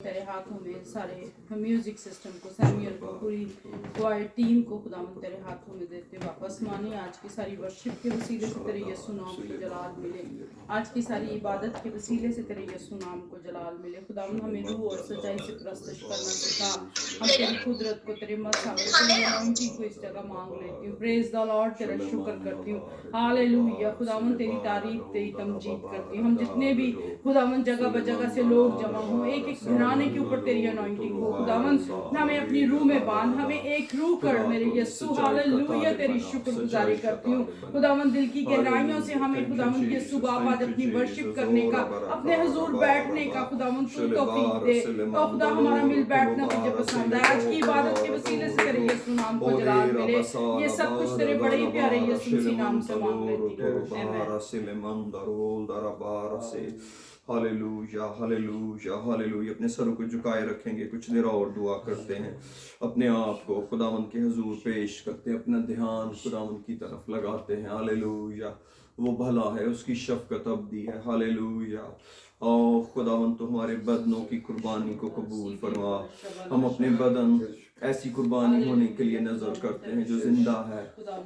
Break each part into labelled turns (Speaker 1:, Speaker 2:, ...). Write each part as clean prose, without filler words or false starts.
Speaker 1: तेरे हाथों में सारे म्यूज़िक सिस्टम को, सैमुअल को, पूरी क्वायर टीम को खुदावंद तेरे हाथों में देते वापस माने। आज की सारी वर्शिप के वसीले से तेरे यीशु नाम को जलाल मिले। आज की सारी इबादत के वसीले से तेरे यीशु नाम को जलाल मिले। खुदावंद हमें रूह और सच्चाई से प्रस्तुत करना सिखा। हम तेरी कुदरत को, तेरे मसा को, तेरी अनॉइंटिंग को इस जगह मांग लेती हूँ। प्रेज द लॉर्ड, तेरा शुक्र करती हूँ। हालेलुया। खुदावंद तेरी तारीफ, तेरी तमजीद करती हूँ। हम जितने भी खुदावंद जगह बजगह से लोग जमा हों, एक एक घराने के ऊपर तेरी अनॉइंटिंग हो। खुदावंद हमें अपनी रूह में बांध, हमें एक रूह कर मेरे यीशु। हालेलुया। तेरी शुक्रगुजारी करती हूँ खुदावंद, दिल की गहराइयों से हमें खुदावंद यीशु बाप आज अपनी वर्शिप करने का, अपने हुजूर बैठने का खुदावंद तू तौफीक दे। तो खुदा हमारा मिल बैठना तुझे पसंद है। आज की इबादत के वसीले से तेरे यीशु नाम को जलाल मिले। ये सब कुछ तेरे बड़े ही प्यारे यीशु मसीह नाम से मांग लेती हूँ। आमीन।
Speaker 2: Hallelujah hallelujah hallelujah. अपने सरों को झुकाए रखेंगे, कुछ देर और दुआ करते हैं, अपने आप को खुदावंद के हुजूर पेश करते हैं, अपना ध्यान खुदावंद की तरफ लगाते हैं। हालेलुया। वो भला है, उसकी शफकत अबदी है। हालेलुया। और खुदावंद तो हमारे बदनों की कुर्बानी को कबूल फरमा। हम अपने बदन ऐसी कुर्बानी होने के लिए नजर करते हैं जो जिंदा है,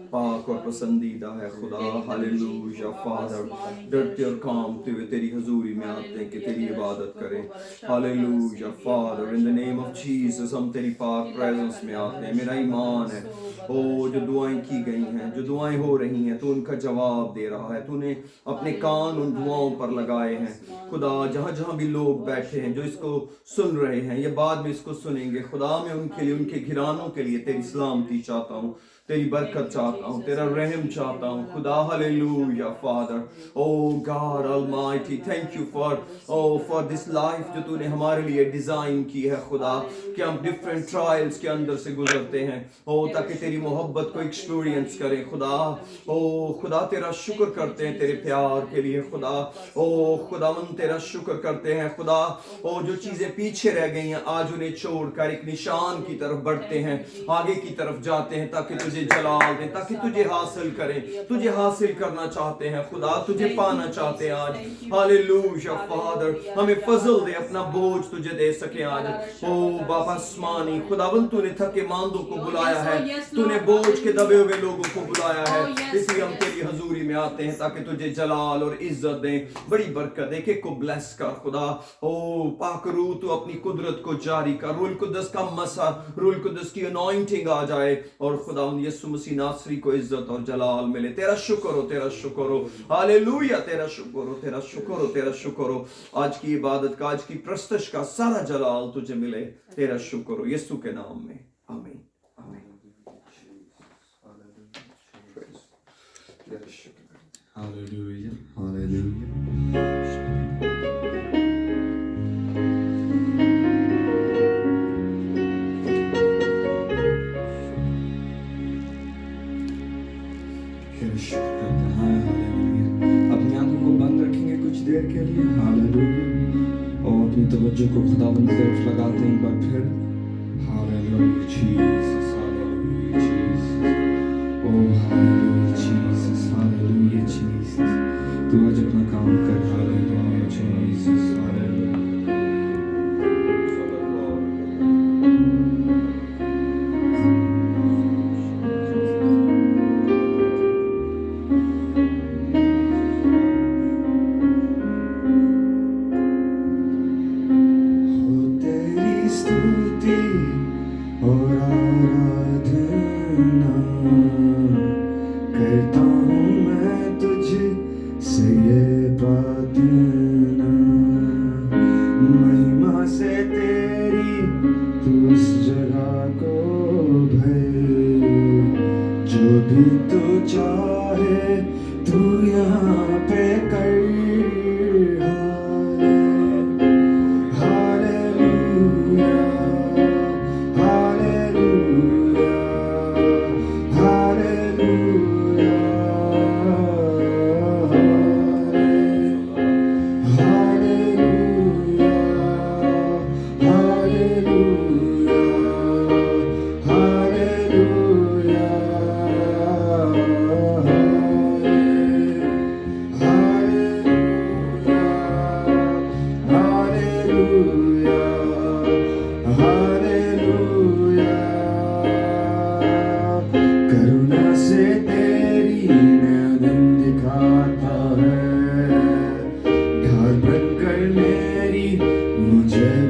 Speaker 2: पाक और पसंदीदा है। खुदा हालेलुया फादर, डरते और कांपते हुए तेरी हजूरी में आते हैं कि तेरी इबादत करें। Hallelujah father, in the name of Jesus हम तेरी पाक प्रेजेंस में आते हैं। मेरा ईमान है ओ जो दुआएं की गई हैं, जो दुआएं हो रही हैं, तो उनका जवाब दे रहा है। तूने अपने कान उन दुआओं पर लगाए हैं खुदा। जहाँ जहाँ भी लोग बैठे हैं जो इसको सुन रहे हैं, ये बाद में इसको सुनेंगे खुदा, मैं उनके लिए, उनके घरानों के लिए तेरी सलामती चाहता हूँ, तेरी बरकत चाहता हूँ, तेरा रहम चाहता हूँ खुदा। Hallelujah father, O God almighty, thank you for this life जो तूने हमारे लिए डिजाइन की है खुदा, कि हम डिफरेंट ट्रायल्स के अंदर से गुजरते हैं ओ, ताकि तेरी मोहब्बत को एक्सपीरियंस करें खुदा। ओ खुदा तेरा शुक्र करते हैं तेरे प्यार के लिए खुदा। ओ खुदावंद तेरा शुक्र करते हैं खुदा। ओ जो चीजें पीछे रह गई हैं आज उन्हें छोड़कर एक निशान की तरफ बढ़ते हैं, आगे की तरफ जाते हैं, ताकि तुझे जलाल दें, ताकि तुझे हासिल करें। तुझे हासिल करना चाहते हैं खुदा, तुझे पाना चाहते हैं आज। हालेलुया फादर, हमें फजल दे, अपना बोझ तुझे दे सके आज। ओ बाबा आसमानी खुदावंद, तूने थके मांदों को बुलाया है, तूने बोझ के दबे हुए लोगों को बुलाया है, इसलिए हम तेरी हजूरी में आते हैं ताकि तुझे जलाल और इज्जत दें, बड़ी बरकत दे, के को ब्लेस कर खुदा। ओ पाक रूह तू अपनी कुदरत को जारी कर, रूल कुदस का मसा, रूल कुदस की अनॉइंटिंग आ जाए और खुदा यीशु मसीह नासरी को इज्जत और जलाल मिले। तेरा शुक्र हो, तेरा शुक्र हो। हालेलुया। तेरा शुक्र हो, तेरा शुक्र हो, तेरा शुक्र हो। आज की इबादत का, आज की प्रस्तश का सारा जलाल तुझे मिले। तेरा शुक्र हो यीशु के नाम में, आमीन आमीन।
Speaker 3: Hallelujah, hallelujah. शुक्र करते हैं, हालेलुया। अपनी आंखों को बंद रखेंगे कुछ देर के लिए, हालेलुया, और अपनी तवज्जो को खुदावंद की तरफ लगाते हैं एक बार फिर। हालेलुया जीसस, हालेलुया जीसस, ओ हालेलुया जीसस, हालेलुया जीसस। तू आज अपना काम कर, हालेलुया जीसस, हालेलुया।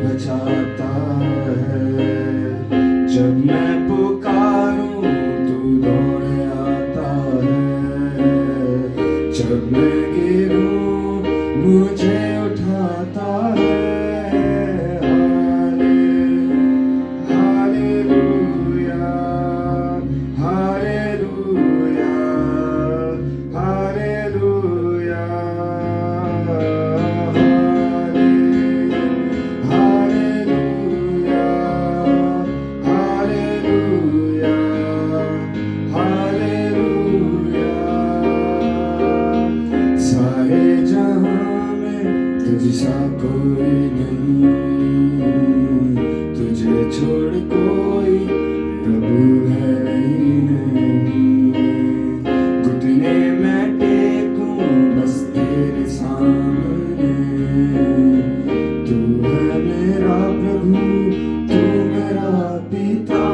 Speaker 3: बचाता है। जब मैं पुकारूं तू दौड़ आता है, जब मैं गिरूं मुझे उठाता है। Hallelujah, hallelujah, hallelujah, hallelujah, hallelujah, hallelujah. सारे जहां में तुझसा कोई नहीं, तुझे छोड़ कोई प्रभु है ही नहीं। घुटने मैं टेकूं बस तेरे सामने, तू है मेरा प्रभु, तू मेरा पिता।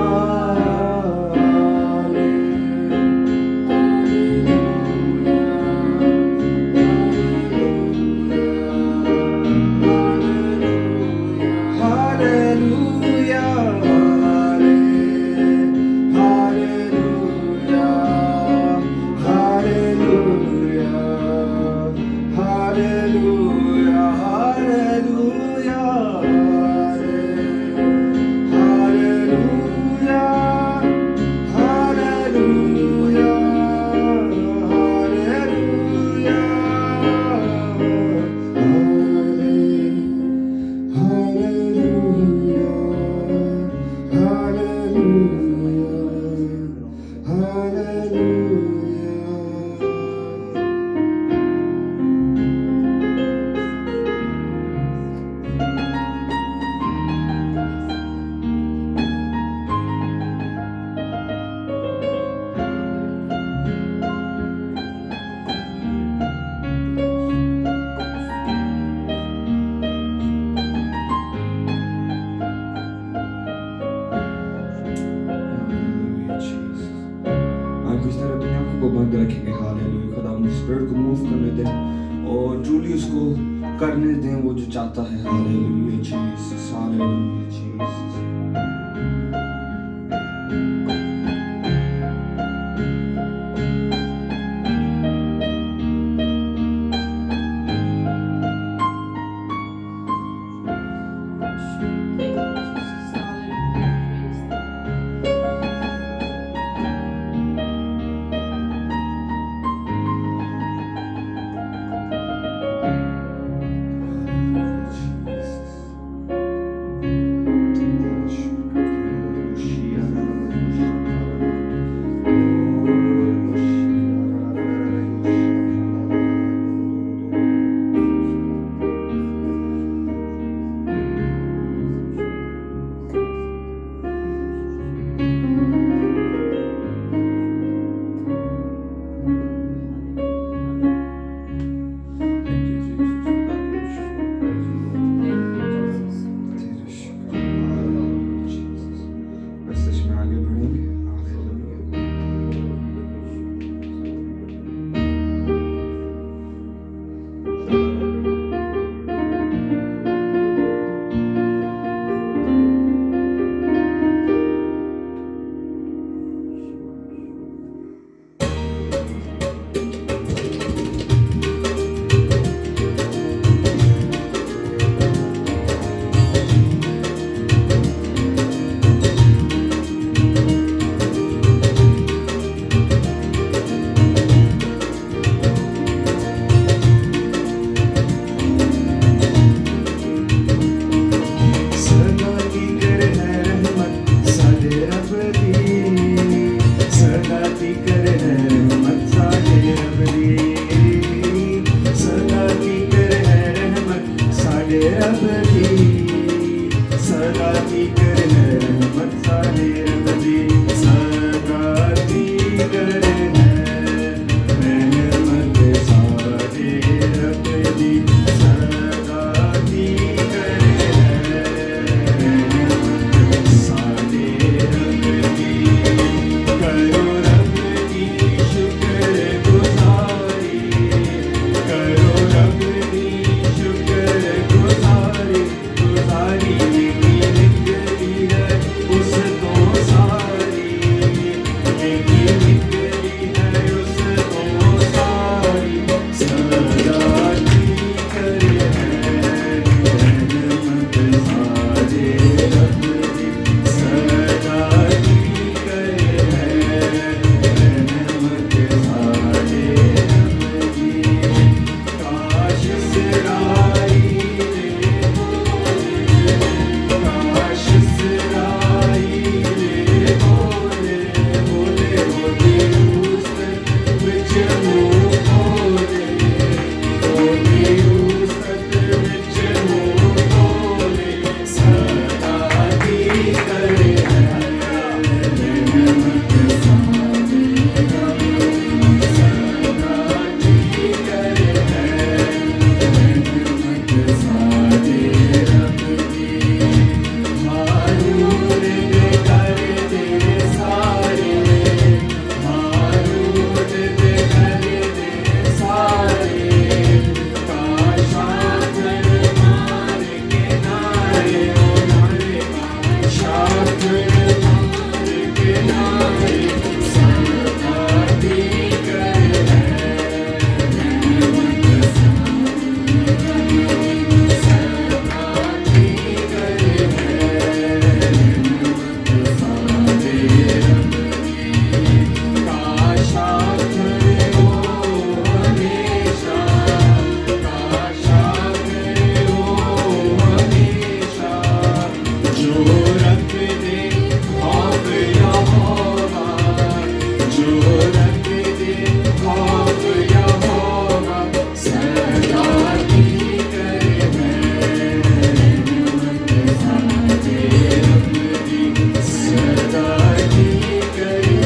Speaker 3: Hallelujah, hallelujah, hallelujah, hallelujah, कुछ देर अपने आंखों को बंद रखेंगे। हालेलुया, खुदा स्पिरिट को मूव करने दें और ट्रूली उसको करने दें वो जो चाहता है। Hallelujah Jesus, hallelujah Jesus. जो रख दे खौफ यहोवा, जो रख दे खौफ यहोवा, सदा की करे है सारे रब दी, सदा की करे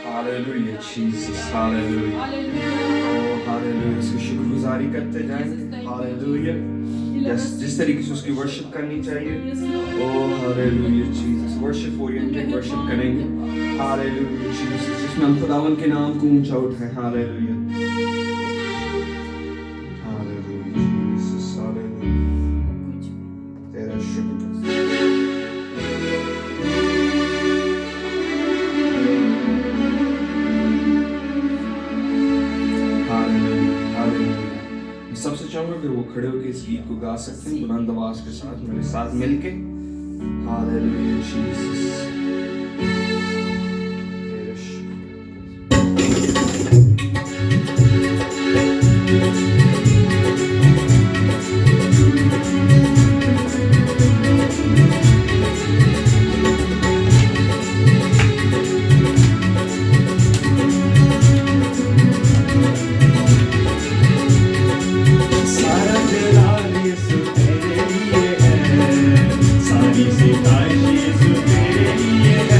Speaker 3: Hallelujah, Jesus, hallelujah. Oh, hallelujah. इसकी शुक्रगुजारी करते जाएं. Hallelujah. जिस तरीके से उसकी वर्शिप करनी चाहिए. Oh, hallelujah, Jesus. Worship oriented worship करेंगे. Hallelujah, Jesus. जिसमें हम खुदावन के नाम को ऊंचा उठाएं. Hallelujah. Hallelujah, Jesus, hallelujah. तेरा शुक्र. सबसे चाहूंगा कि वो खड़े होकर इस गीत को गा सकते हैं बुलंद आवाज के साथ मेरे साथ मिलके. Hallelujah Jesus.
Speaker 4: सारी सितारिश तेरे लिए है.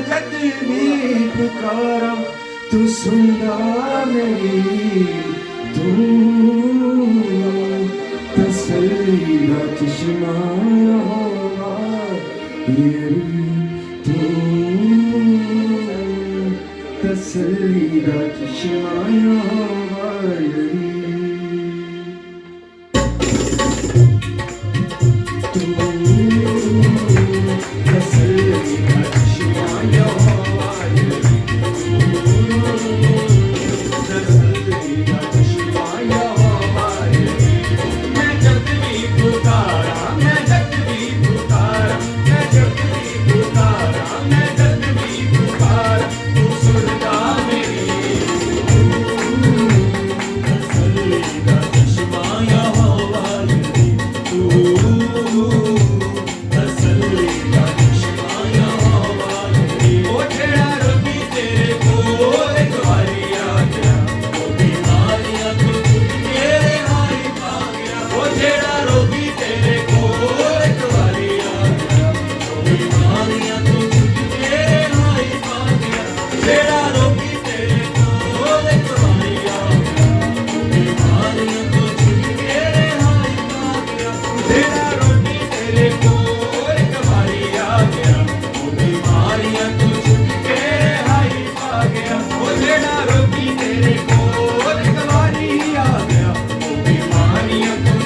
Speaker 3: जद भी पुकारा तू सुनदा मेरी, तू तसल्ली दा चश्मा यहोवा मेरी, तू तसल्ली दा चश्मा यहोवा मेरी, तू तसल्ली दा चश्मा यहोवा मेरी, तसल्ली दा चश्मा यहोवा मेरी। मैं जब भी पुकारा, मैं जब भी पुकारा, मैं जब भी पुकारा, मैं जब भी पुकारा, तू सुनता मेरी, तसल्ली दा चश्मा यहोवा मेरी, तू तसल्ली दा चश्मा यहोवा मेरी। ओ जेड़ा रोगी तेरे कोल एक वारी आ गया, ओ बीमारियां तो तेरे हाई पा गया। ओ जेड़ा रोगी तेरे कोल एक वारी आ गया, ओ बीमारियां तो तेरे हाई पा गया। जेड़ा रोगी तेरे कोल एक वारी आ गया, ओ बीमारियां तो तेरे हाई पा गया। जेड़ा रोगी तेरे कोल एक वारी आ गया, ओ बीमारियां तो तेरे हाई पा गया। ओ जेड़ा रोगी तेरे कोल एक वारी आ गया, ओ बीमारियां तो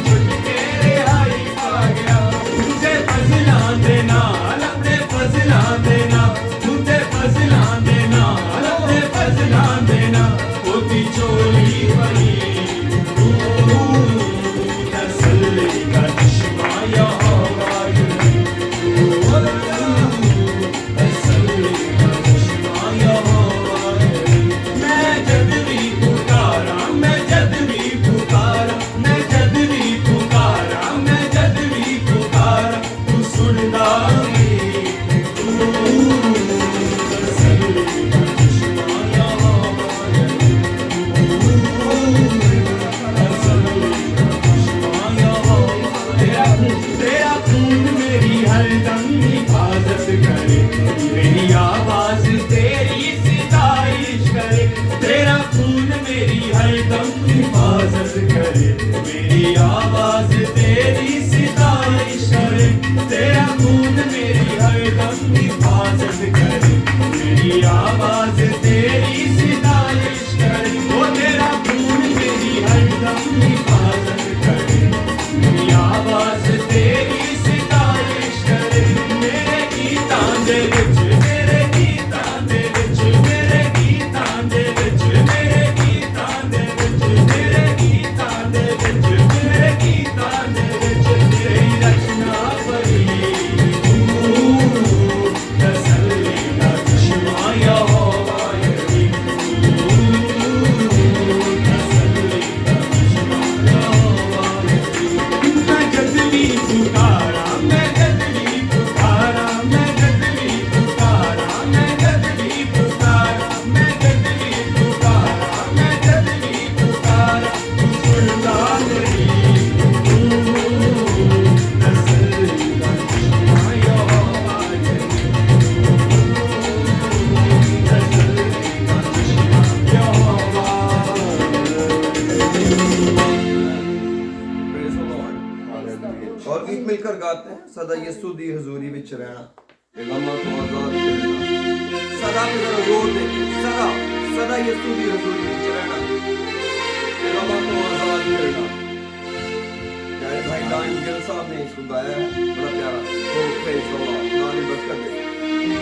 Speaker 3: तेरे हाई पा गया। तुझे फजलां दे नाल, अपने फजलां दे नाल, तुझे फजलां दे नाल, अपने फजलां दे नाल, ओदी चोली भरी, तसल्ली दा चश्मा यहोवा मेरी, तसल्ली दा चश्मा यहोवा मेरी। मैं जद भी पुकारा, मैं जद भी पुकारा, मैं जद भी पुकारा, मैं जद भी पुकारा, तू सुनदा मेरी, तू तसल्ली दा चश्मा यहोवा मेरी, तसल्ली दा चश्मा यहोवा। तेरा खून मेरी हरदम हिफाजत करे, मेरी आवाज तेरी सितारिश करे। तेरा खून मेरी हरदम हिफाजत करे, मेरी आवाज तेरी सितारिश करे। तेरा खून मेरी हरदम हिफाजत करे, मेरी आवाज तेरी सितारिश करे। ओ तेरा खून मेरी हरदम हिफाजत करे, मेरी आवाज तेरी सितारिश करे। मेरे गीतां दे विच, मेरे गीतां दे विच, मेरे गीतां दे विच, मेरे गीतां दे विच, मेरे गीतां दे विच, मेरे गीतां दे विच तेरी रचना भरी, तसल्ली दा चश्मा यहोवा मेरी, तसल्ली दा चश्मा यहोवा मेरी। मैं जद भी पुकारा, मैं जद भी पुकारा, मैं जद भी पुकारा, मैं जद भी पुकारा, मैं जद भी पुकारा, मैं जद भी पुकारा, तू सुनदा मेरी, तसल्ली दा चश्मा यहोवा मेरी, तसल्ली दा चश्मा यहोवा
Speaker 2: Praise the Lord. और गीत मिलकर गाते हैं, सदा यीशु दी हजूरी विच रहना, गमां तो आजाद रहना। सदा पे जरा जोर दे, सदा सदा यीशु दी हजूरी विच रहना, गमां तो आजाद रहना। प्यारे भाई दान गिल साहब ने इसको गाया है, बड़ा प्यारा। ओ प्रेज द लॉर्ड, खुदा ने बरकत दे।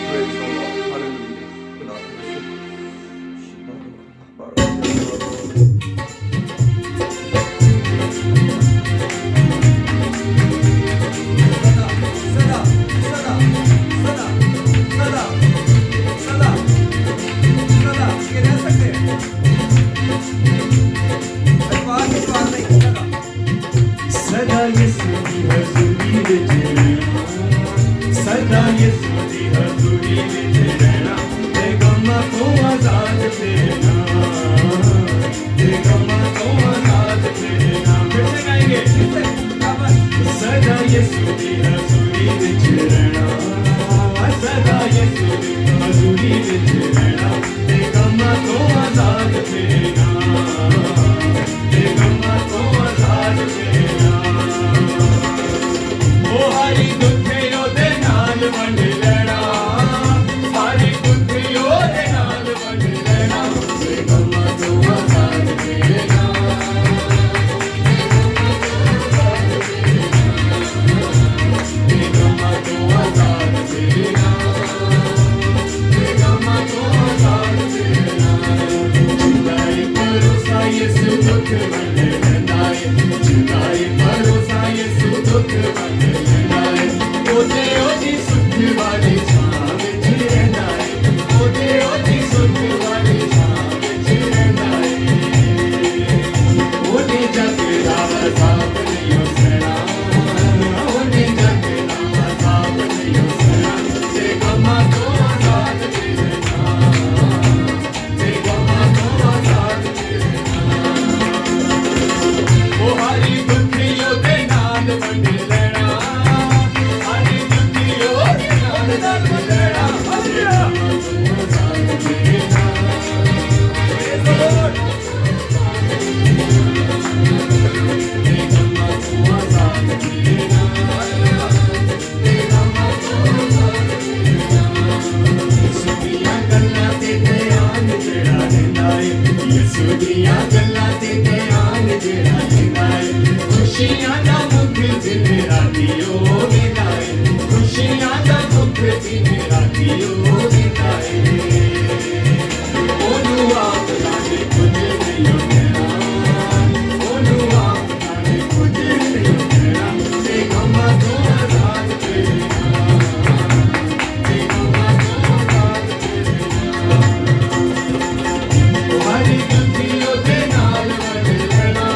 Speaker 2: Praise the Lord, hallelujah. खुदा का शुक्र। सदा सदा सदा सदा सदा सदा ये रह सकते हैं, परिवार के द्वार नहीं, सदा
Speaker 3: सदा यीशु दी हजूरी विच रहना, सदा यीशु दी हजूरी विच रहना।
Speaker 4: ਵਿੱਚ ਰਹਿਣਾ ਤੇ ਗਮਾਂ ਤੋਂ ਆਜ਼ਾਦ ਰਹਿਣਾ ਤੇ ਗਮਾਂ ਤੋਂ ਆਜ਼ਾਦ ਰਹਿਣਾ ਉਹ ਹਰੀ ਦੁੱਖੇ ਉਹਦੇ ਨਾਲ ਵੰਡ ਲੈਣਾ ਹਰੀ ਦੁੱਖੇ ਉਹਦੇ ਨਾਲ ਵੰਡ ਲੈਣਾ ਤੇ ਗਮਾਂ ਤੋਂ ਆਜ਼ਾਦ ਰਹਿਣਾ ਤੇ ਗਮਾਂ ਤੋਂ ਆਜ਼ਾਦ ਰਹਿਣਾ ਤੇ ਗਮਾਂ ਤੋਂ ਆਜ਼ਾਦ ਰਹਿਣਾ ਜੁਦਾਈ ਭਰੋਸਾ ਯਿਸੂ ਦੁੱਖ ਵੰਡ ਲੈਂਦਾ ਏ ਜੁਦਾਈ ਭਰੋਸਾ ਯਿਸੂ ਦੁੱਖ ਵੰਡ ਲੈਂਦਾ ਏ ਉਹਦੀ ਸੁੱਖ ਵਾਲੀ ਛਾਂ ਵਿੱਚ ਰਹਿੰਦਾ ਏ ਉਹਦੀ ਸੁੱਖ ਵਾਲੀ ਛਾਂ ਵਿੱਚ ਰਹਿੰਦਾ ਏ ਉਹਦੇ ਜਗ ਦਾ ਵਸਾਬ ਨਹੀਂ ਹੋ ਸਹਿਣਾ ਉਹਦੇ ਜਗ ਦਾ ਵਸਾਬ ਨਹੀਂ ਹੋ ਸਹਿਣਾ ਤੇ ਗਮਾਂ ਤੋਂ ਆਜ਼ਾਦ ਰਹਿਣਾ ਤੇ ਗਮਾਂ ਤੋਂ ਆਜ਼ਾਦ ਰਹਿਣਾ ਉਹ ਹਰੀ ਦੁੱਖੀ ਉਹਦੇ ਨਾਲ ਵੰਡ ਲੈਣਾ ਹਰੀ ਦੁੱਖੀ ਉਹਦੇ ਨਾਲ ਵੰਡ ਲੈਣਾ ਤੇ ਗਮਾਂ ਤੋਂ ਆਜ਼ਾਦ ਰਹਿਣਾ Praise the Lord. ਤੇ ਗਮਾਂ ਤੋਂ ਆਜ਼ਾਦ ਰਹਿਣਾ ਤੇ ਗਮਾਂ ਤੋਂ ਆਜ਼ਾਦ ਰਹਿਣਾ ਯਿਸੂ ਦੀਆਂ ਗੱਲਾਂ ਤੇ ਧਿਆਨ ਜਿਹੜਾ ਰਹਿੰਦਾ ਏ ਯਿਸੂ ਦੀਆਂ ਗੱਲਾਂ ਤੇ ਧਿਆਨ ਜਿਹੜਾ ਰਹਿੰਦਾ ਏ ਖੁਸ਼ੀਆਂ ਦਾ ਮੁੱਖ ਦਿਨ ਰਾਤੀ ਉਹ ਵੇਂਦਾ ਏ ਖੁਸ਼ੀਆਂ ਦਾ ਮੁੱਖ ਦਿਨ ਰਾਤੀ ਉਹ ਵੇਂਦਾ ਏ ਉਹਨੂੰ ਆਪ ਨਾਲੇ ਕੁਝ ਨਹੀਂ ਕਹਿਣਾ ਉਹਨੂੰ ਆਪ ਨਾਲੇ ਕੁਝ ਨਹੀਂ ਕਹਿਣਾ ਤੇ ਗਮਾਂ ਤੋਂ ਆਜ਼ਾਦ ਰਹਿਣਾ ਤੇ ਗਮਾਂ ਤੋਂ ਆਜ਼ਾਦ ਰਹਿਣਾ ਉਹ ਹਰੀ ਦੁੱਖੀ ਉਹਦੇ ਨਾਲ ਵੰਡ ਲੈਣਾ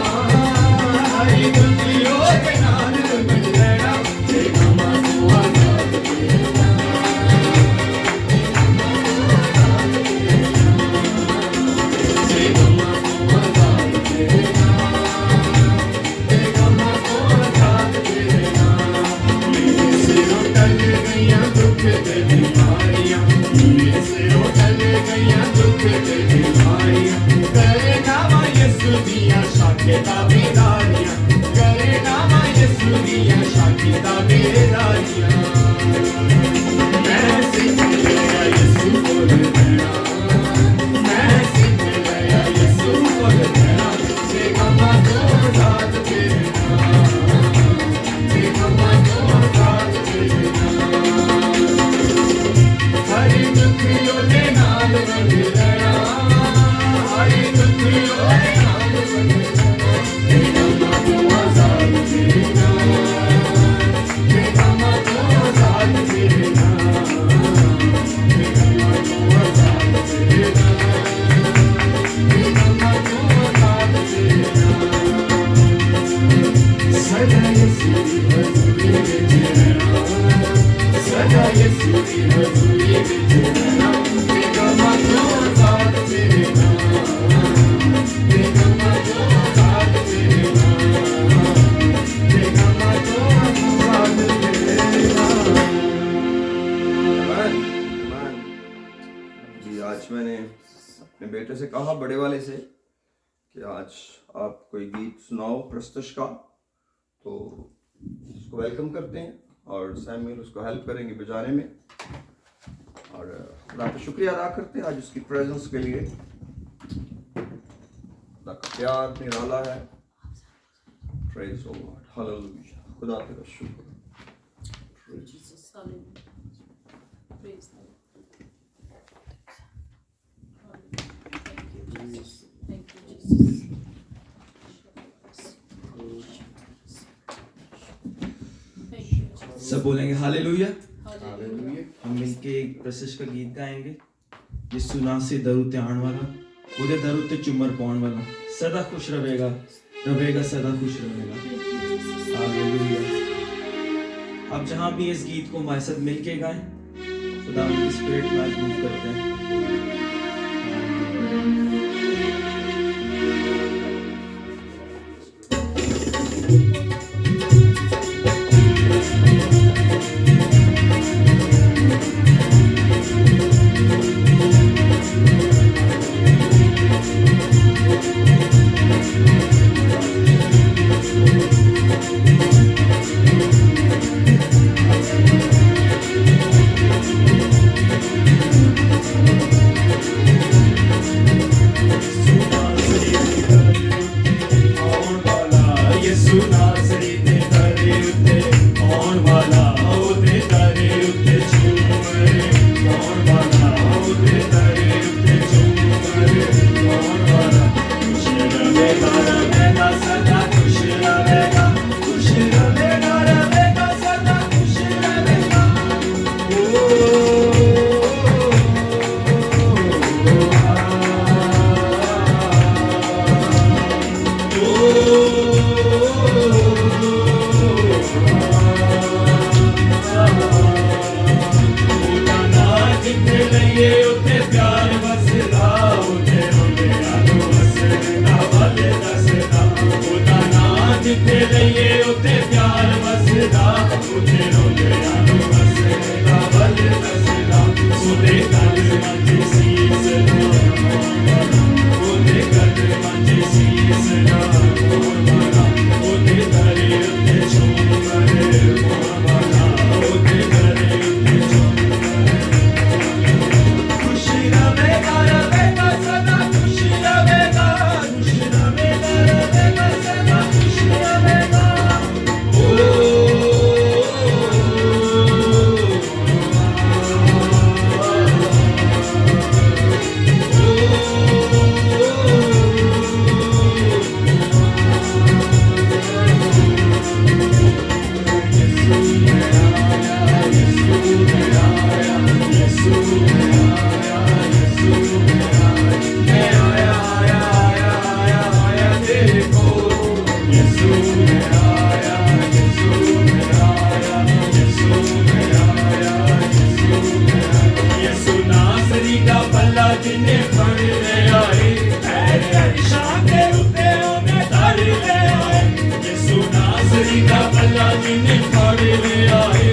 Speaker 4: ਹਰੀ ਦੁੱਖੀ ਉਹਦੇ ਨਾਲ ਵੰਡ ਲੈਣਾ ਤੇ ਗਮਾਂ ਤੋਂ ਆਜ਼ਾਦ ਰਹਿਣਾ ਤੇ ਗਮਾਂ ਤੋਂ ਆਜ਼ਾਦ ਰਹਿਣਾ ਤੇ ਗਮਾਂ ਤੋਂ ਆਜ਼ਾਦ ਰਹਿਣਾ ਮੇਰੇ ਸਿਰੋਂ ਟਲ ਗਈਆਂ ਦੁੱਖ ਤੇ ਬਿਮਾਰੀਆਂ ਮੇਰੇ ਸਿਰੋਂ ਟਲ ਗਈਆਂ ਦੁੱਖ ਤੇ ਬਿਮਾਰੀਆਂ ਕਰੇ ਨਾਮ ਯਿਸੂ ਦੀਆਂ ਸ਼ਾਖਤਾਂ ਬੇਦਾਰੀਆਂ ਕਰੇ ਨਾਮ ਯਿਸੂ ਦੀਆਂ ਸ਼ਾਖਤਾਂ ਬੇਦਾਰੀਆਂ ਮੈਂ ਸਿੱਖ ਲਿਆ ਯਿਸੂ ਕੋਲ ਰਹਿਣਾ ਮੈਂ ਸਿੱਖ ਲਿਆ ਯਿਸੂ ਕੋਲ ਰਹਿਣਾ ਤੇ ਗਮਾਂ ਤੋਂ ਆਜ਼ਾਦ ਰਹਿਣਾ ਤੇ ਗਮਾਂ ਤੋਂ ਆਜ਼ਾਦ ਰਹਿਣਾ ਹਰੀ ਦੁੱਖੀ ਉਹਦੇ ਨਾਲ ਵੰਡ ਲੈਣਾ ਹਰੀ ਦੁੱਖੀ ਉਹਦੇ ਨਾਲ ਵੰਡ ਲੈਣਾ ਤੇ ਗਮਾਂ ਤੋਂ ਆਜ਼ਾਦ ਰਹਿਣਾ ਤੇ ਗਮਾਂ ਤੋਂ ਆਜ਼ਾਦ ਰਹਿਣਾ ਤੇ ਗਮਾਂ ਤੋਂ ਆਜ਼ਾਦ ਰਹਿਣਾ ਤੇ ਗਮਾਂ ਤੋਂ ਆਜ਼ਾਦ ਰਹਿਣਾ ਸਦਾ ਯਿਸੂ ਦੀ ਹਜ਼ੂਰੀ ਵਿੱਚ ਰਹਿਣਾ ਸਦਾ ਯਿਸੂ ਦੀ ਹਜ਼ੂਰੀ ਵਿੱਚ ਰਹਿਣਾ ਤੇ ਗਮਾਂ ਤੋਂ ਆਜ਼ਾਦ ਰਹਿਣਾ ਤੇ ਗਮਾਂ ਤੋਂ ਆਜ਼ਾਦ ਰਹਿਣਾ ਤੇ ਗਮਾਂ ਤੋਂ ਆਜ਼ਾਦ ਰਹਿਣਾ
Speaker 2: Amen. Amen. जी आज मैंने अपने बेटे से कहा बड़े वाले से कि आज आप कोई गीत सुनाओ प्रस्तुष का तो उसको वेलकम करते हैं और सैमुअल उसको हेल्प करेंगे बजाने में और खुदा का शुक्रिया अदा करते हैं आज उसकी प्रेजेंस के लिए खुदा का प्यार निराला है प्रेज द लॉर्ड हालेलुया खुदा तेरा शुक्र
Speaker 1: Jesus, hallelujah. Praise the Lord. Hallelujah. Thank you, Jesus. Thank you, Jesus. Thank you, Jesus.
Speaker 3: सब बोलेंगे हालेलुया
Speaker 1: Hallelujah.
Speaker 3: हम मिलके एक प्रशिश का गीत गाएंगे यीशु ना से दरू ते आण वाला ਉਹਦੇ ਦਰ ਉੱਤੇ ਚੁੰਮਰ ਪਾਉਣ ਵਾਲਾ ਸਦਾ ਖੁਸ਼ ਰਹੇਗਾ ਸਦਾ खुश रहेगा हालेलुया अब जहाँ भी इस गीत को हमारे साथ मिलके गाएं खुदा की स्पिरिट में आज मूव करते हैं
Speaker 4: प्यार वसदा उते रोंदे आनो वसदा वल दसदा ओदा नां जिथे लईए उते प्यार वसदा उते रोंदे आनो वसदा वल दसदा ओदे गल मंज सीस ओदे गल मंज सीस ना मोरा ओदे दरे उते झूमरे मोरा ओदे दरे उते खुश रहेगा रहेगा सदा खुश रहेगा सदा खुश रहेगा जिन्हें फड़ ले आए शान के उत्ते उन्हें धर ले आए यीशु नासरी का पल्ला जिन्हें फड़ ले आए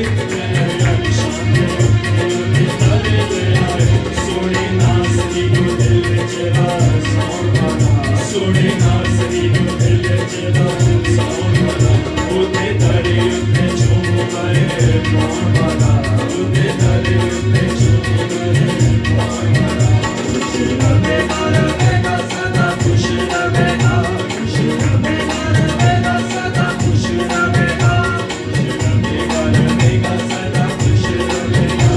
Speaker 4: शान के उत्ते उन्हें धर ले आए सोने नासरी को दिल चला सौर वाला सोने नासरी को दिल चला सौर वाला उते धरे उते झूम करे कौन वाला उते धरे उते झूम करे कौन वाला रहेगा रहेगा सदा खुश रहेगा सदा खुश रहेगा रहेगा सदा खुश रहेगा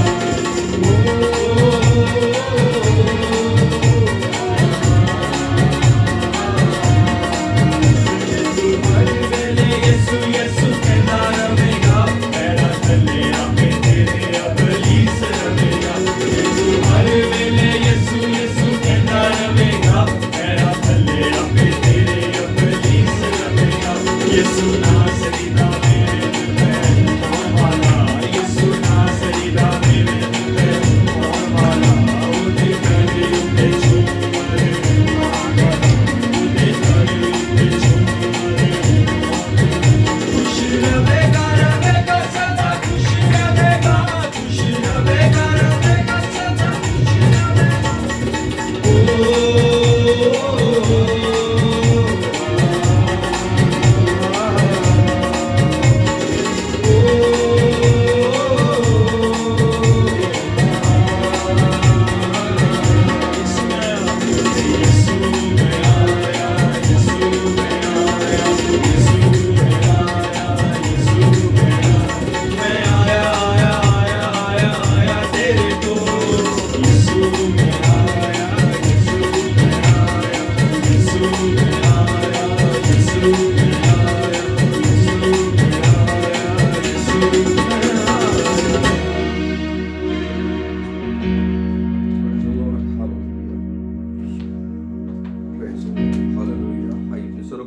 Speaker 4: हर वेले यीशु यीशु कहना रहेगा मेरा थल्ले आपे तेरे अबलीस रहेगा हर वेले यीशु यीशु कहना रहेगा मेरा थल्ले आपे तेरे अबलीस रहेगा यीशु नासरी दा मेरे दिल में कौन वाला यीशु नासरी दा मेरे दिल में कौन वाला उते करे उते झूमरे उते करे उते झूमरे खुश रहेगा रहेगा सदा खुश रहेगा रहेगा सदा खुश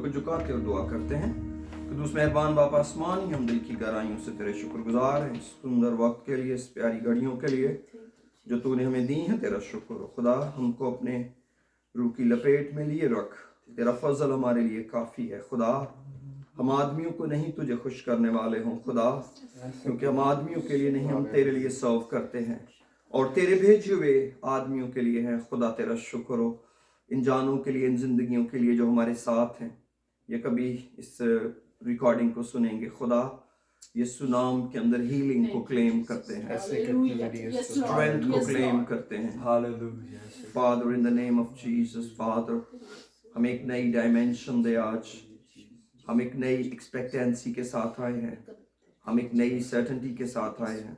Speaker 2: झुकाते और दुआ करते हैं। कुदूस मेहरबान बापा आसमानी, हम दिल की गहराइयों से तेरे शुक्रगुजार हैं इस सुंदर वक्त के लिए, इस प्यारी घड़ियों के लिए जो तूने हमें दी हैं। तेरा शुक्र हो खुदा, हमको अपने रूह की लपेट में लिए रख। तेरा फजल हमारे लिए काफ़ी है खुदा। हम आदमियों को नहीं तुझे खुश करने वाले हों खुदा, क्योंकि हम आदमियों के लिए नहीं, हम तेरे लिए सर्व करते हैं और तेरे भेजे हुए आदमियों के लिए हैं खुदा। तेरा शुक्र हो इन जानों के लिए, इन जिंदगियों के लिए जो हमारे साथ हैं, ये कभी इस रिकॉर्डिंग को सुनेंगे खुदा। यीशु नाम के अंदर हीलिंग को क्लेम करते हैं, स्ट्रेंथ को क्लेम करते हैं। Father in the name of Jesus, father हम एक नई डायमेंशन दे आज। हम एक नई एक्सपेक्टेंसी के साथ आए हैं, हम एक नई सर्टेनिटी के साथ आए हैं।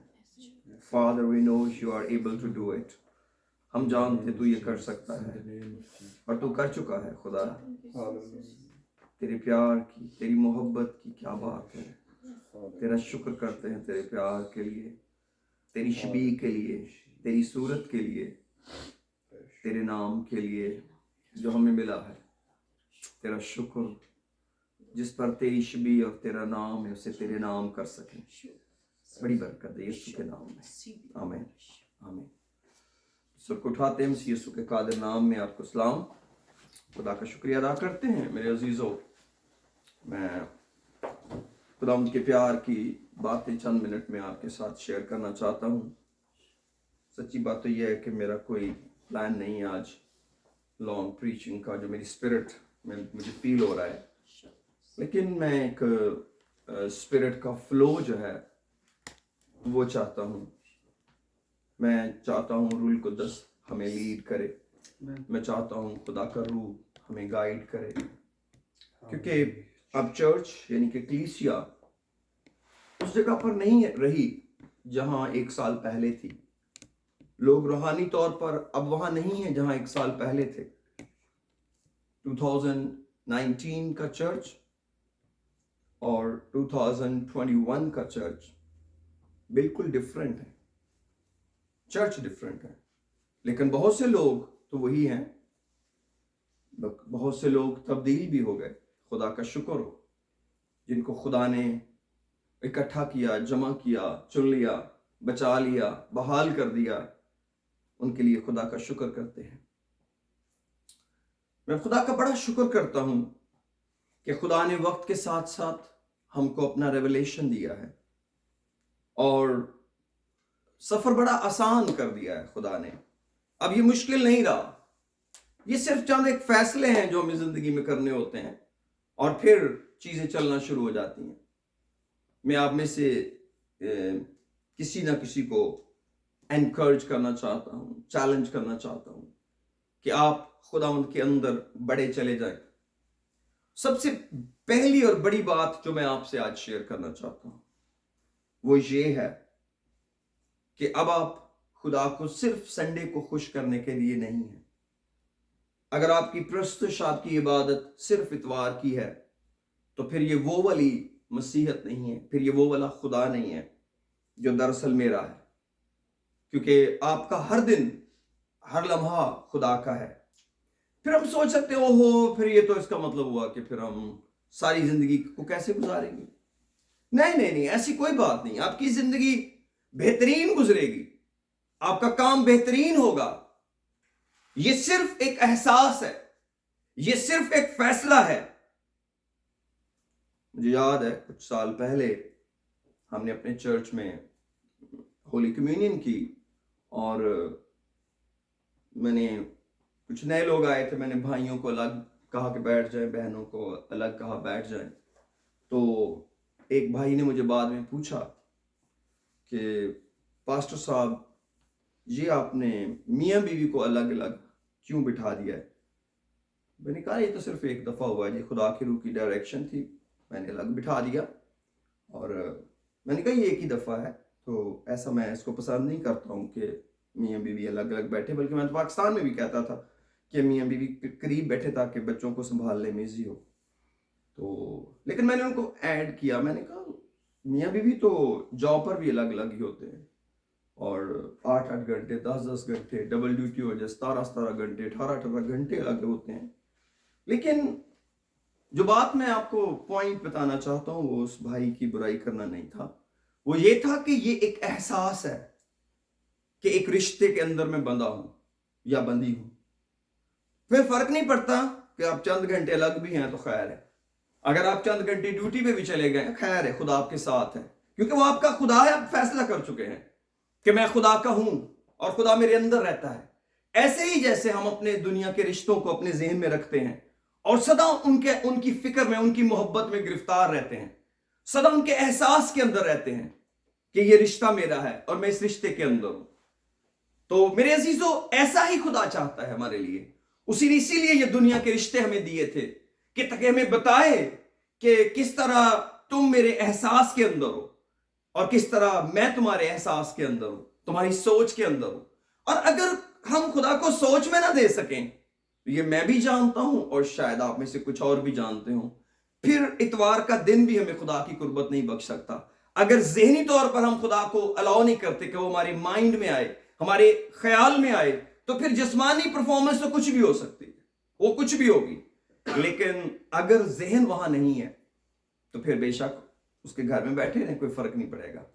Speaker 2: Father we know you are able to do it. हम जानते तू ये कर सकता है और तू कर चुका है खुदा। तेरे प्यार की, तेरी मोहब्बत की क्या बात है। तेरा शुक्र करते हैं तेरे प्यार के लिए, तेरी शबीह के लिए, तेरी सूरत के लिए, तेरे नाम के लिए जो हमें मिला है। तेरा शुक्र जिस पर तेरी शबीह और तेरा नाम है, उसे तेरे नाम कर सकें। बड़ी बरकत है यीशु के नाम में, आमीन आमीन। सर को उठाते हैं, मसीह यीशु के कादिर नाम में आपको सलाम। खुदा का शुक्रिया अदा करते हैं। मेरे अजीज़ों, मैं खुदा के प्यार की बातें चंद मिनट में आपके साथ शेयर करना चाहता हूँ। सच्ची बात तो यह है कि मेरा कोई प्लान नहीं है आज लॉन्ग प्रीचिंग का, जो मेरी स्पिरिट में मुझे फील हो रहा है, लेकिन मैं एक स्पिरिट का फ्लो जो है वो चाहता हूँ। मैं चाहता हूँ रूल कुद्दस हमें लीड करे। मैं चाहता हूँ खुदा का रूह हमें गाइड करे, क्योंकि अब चर्च यानी कि कलीसिया उस जगह पर नहीं रही जहाँ एक साल पहले थी। लोग रूहानी तौर पर अब वहाँ नहीं है जहाँ एक साल पहले थे। 2019 का चर्च और 2021 का चर्च बिल्कुल डिफरेंट है। चर्च डिफरेंट है, लेकिन बहुत से लोग तो वही हैं। बहुत से लोग तब्दील भी हो गए। खुदा का शुक्र हो, जिनको खुदा ने इकट्ठा किया, जमा किया, चुन लिया, बचा लिया, बहाल कर दिया, उनके लिए खुदा का शुक्र करते हैं। मैं खुदा का बड़ा शुक्र करता हूं कि खुदा ने वक्त के साथ साथ हमको अपना रेवलेशन दिया है और सफर बड़ा आसान कर दिया है खुदा ने। अब ये मुश्किल नहीं रहा। ये सिर्फ चंद एक फैसले हैं जो हमें जिंदगी में करने होते हैं और फिर चीजें चलना शुरू हो जाती हैं। मैं आप में से किसी ना किसी को एनकरेज करना चाहता हूँ, चैलेंज करना चाहता हूँ कि आप खुदावंद के अंदर बड़े चले जाएं। सबसे पहली और बड़ी बात जो मैं आपसे आज शेयर करना चाहता हूँ वो ये है कि अब आप खुदा को सिर्फ संडे को खुश करने के लिए नहीं है। अगर आपकी प्रस्तुत आपकी इबादत सिर्फ इतवार की है तो फिर ये वो वाली मसीहत नहीं है, फिर ये वो वाला खुदा नहीं है जो दरअसल मेरा है। क्योंकि आपका हर दिन, हर लम्हा खुदा का है। फिर हम सोच सकते हो ओहो, फिर ये तो इसका मतलब हुआ कि फिर हम सारी जिंदगी को कैसे गुजारेंगे। नहीं नहीं नहीं, ऐसी कोई बात नहीं। आपकी जिंदगी बेहतरीन गुजरेगी, आपका काम बेहतरीन होगा। ये सिर्फ एक एहसास है, ये सिर्फ एक फैसला है। मुझे याद है कुछ साल पहले हमने अपने चर्च में होली कम्युनियन की और मैंने कुछ नए लोग आए थे। मैंने भाइयों को अलग कहा कि बैठ जाएं, बहनों को अलग कहा बैठ जाएं। तो एक भाई ने मुझे बाद में पूछा कि पास्टर साहब, ये आपने मियाँ बीवी को अलग अलग क्यों बिठा दिया है? मैंने कहा ये तो सिर्फ एक दफ़ा हुआ है, ये खुदा की रूह की डायरेक्शन थी, मैंने अलग बिठा दिया। और मैंने कहा ये एक ही दफ़ा है, तो ऐसा मैं इसको पसंद नहीं करता हूँ कि मियाँ बीवी अलग अलग बैठे। बल्कि मैं तो पाकिस्तान में भी कहता था कि मियाँ बीवी करीब बैठे ताकि बच्चों को संभालने में ईजी हो। तो लेकिन मैंने उनको ऐड किया। मैंने कहा मियाँ बीवी तो जॉब पर भी अलग अलग ही होते हैं और 8-8 घंटे, 10-10 घंटे डबल ड्यूटी हो जाए, 17-17 घंटे, 18-18 घंटे अलग होते हैं। लेकिन जो बात मैं आपको पॉइंट बताना चाहता हूँ वो उस भाई की बुराई करना नहीं था। वो ये था कि ये एक एहसास है कि एक रिश्ते के अंदर मैं बंधा हूं या बंधी हूं। फिर फर्क नहीं पड़ता कि आप चंद घंटे अलग भी हैं तो खैर है, अगर आप चंद घंटे ड्यूटी पे भी चले गए खैर है, खुदा आपके साथ है, क्योंकि वो आपका खुदा है। आप फैसला कर चुके हैं कि मैं खुदा का हूं और खुदा मेरे अंदर रहता है। ऐसे ही जैसे हम अपने दुनिया के रिश्तों को अपने जहन में रखते हैं और सदा उनकी फिक्र में, उनकी मोहब्बत में गिरफ्तार रहते हैं, सदा उनके एहसास के अंदर रहते हैं कि ये रिश्ता मेरा है और मैं इस रिश्ते के अंदर हूं। तो मेरे अजीजों, ऐसा ही खुदा चाहता है हमारे लिए। इसीलिए ये दुनिया के रिश्ते हमें दिए थे कि ताकि हमें बताए कि किस तरह तुम मेरे एहसास के अंदर हो और किस तरह मैं तुम्हारे एहसास के अंदर हूं, तुम्हारी सोच के अंदर हूं। और अगर हम खुदा को सोच में ना दे सकें, तो ये मैं भी जानता हूं और शायद आप में से कुछ और भी जानते हो, फिर इतवार का दिन भी हमें खुदा की कुर्बत नहीं बख्श सकता। अगर जहनी तौर पर हम खुदा को अलाउ नहीं करते कि वो हमारे माइंड में आए, हमारे ख्याल में आए, तो फिर जिस्मानी परफॉर्मेंस तो कुछ भी हो सकती है, वो कुछ भी होगी। लेकिन अगर जहन वहां नहीं है तो फिर बेशक उसके घर में बैठे रहें, कोई फर्क नहीं पड़ेगा।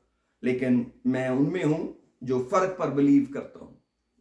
Speaker 2: लेकिन मैं उनमें हूं जो फर्क पर बिलीव करता हूं।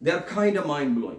Speaker 2: they are kind of mind blowing.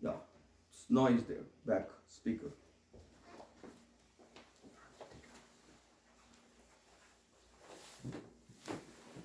Speaker 2: Yeah, noise there, back speaker.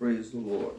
Speaker 2: Praise the Lord.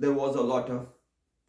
Speaker 2: there was a lot of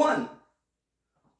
Speaker 2: 1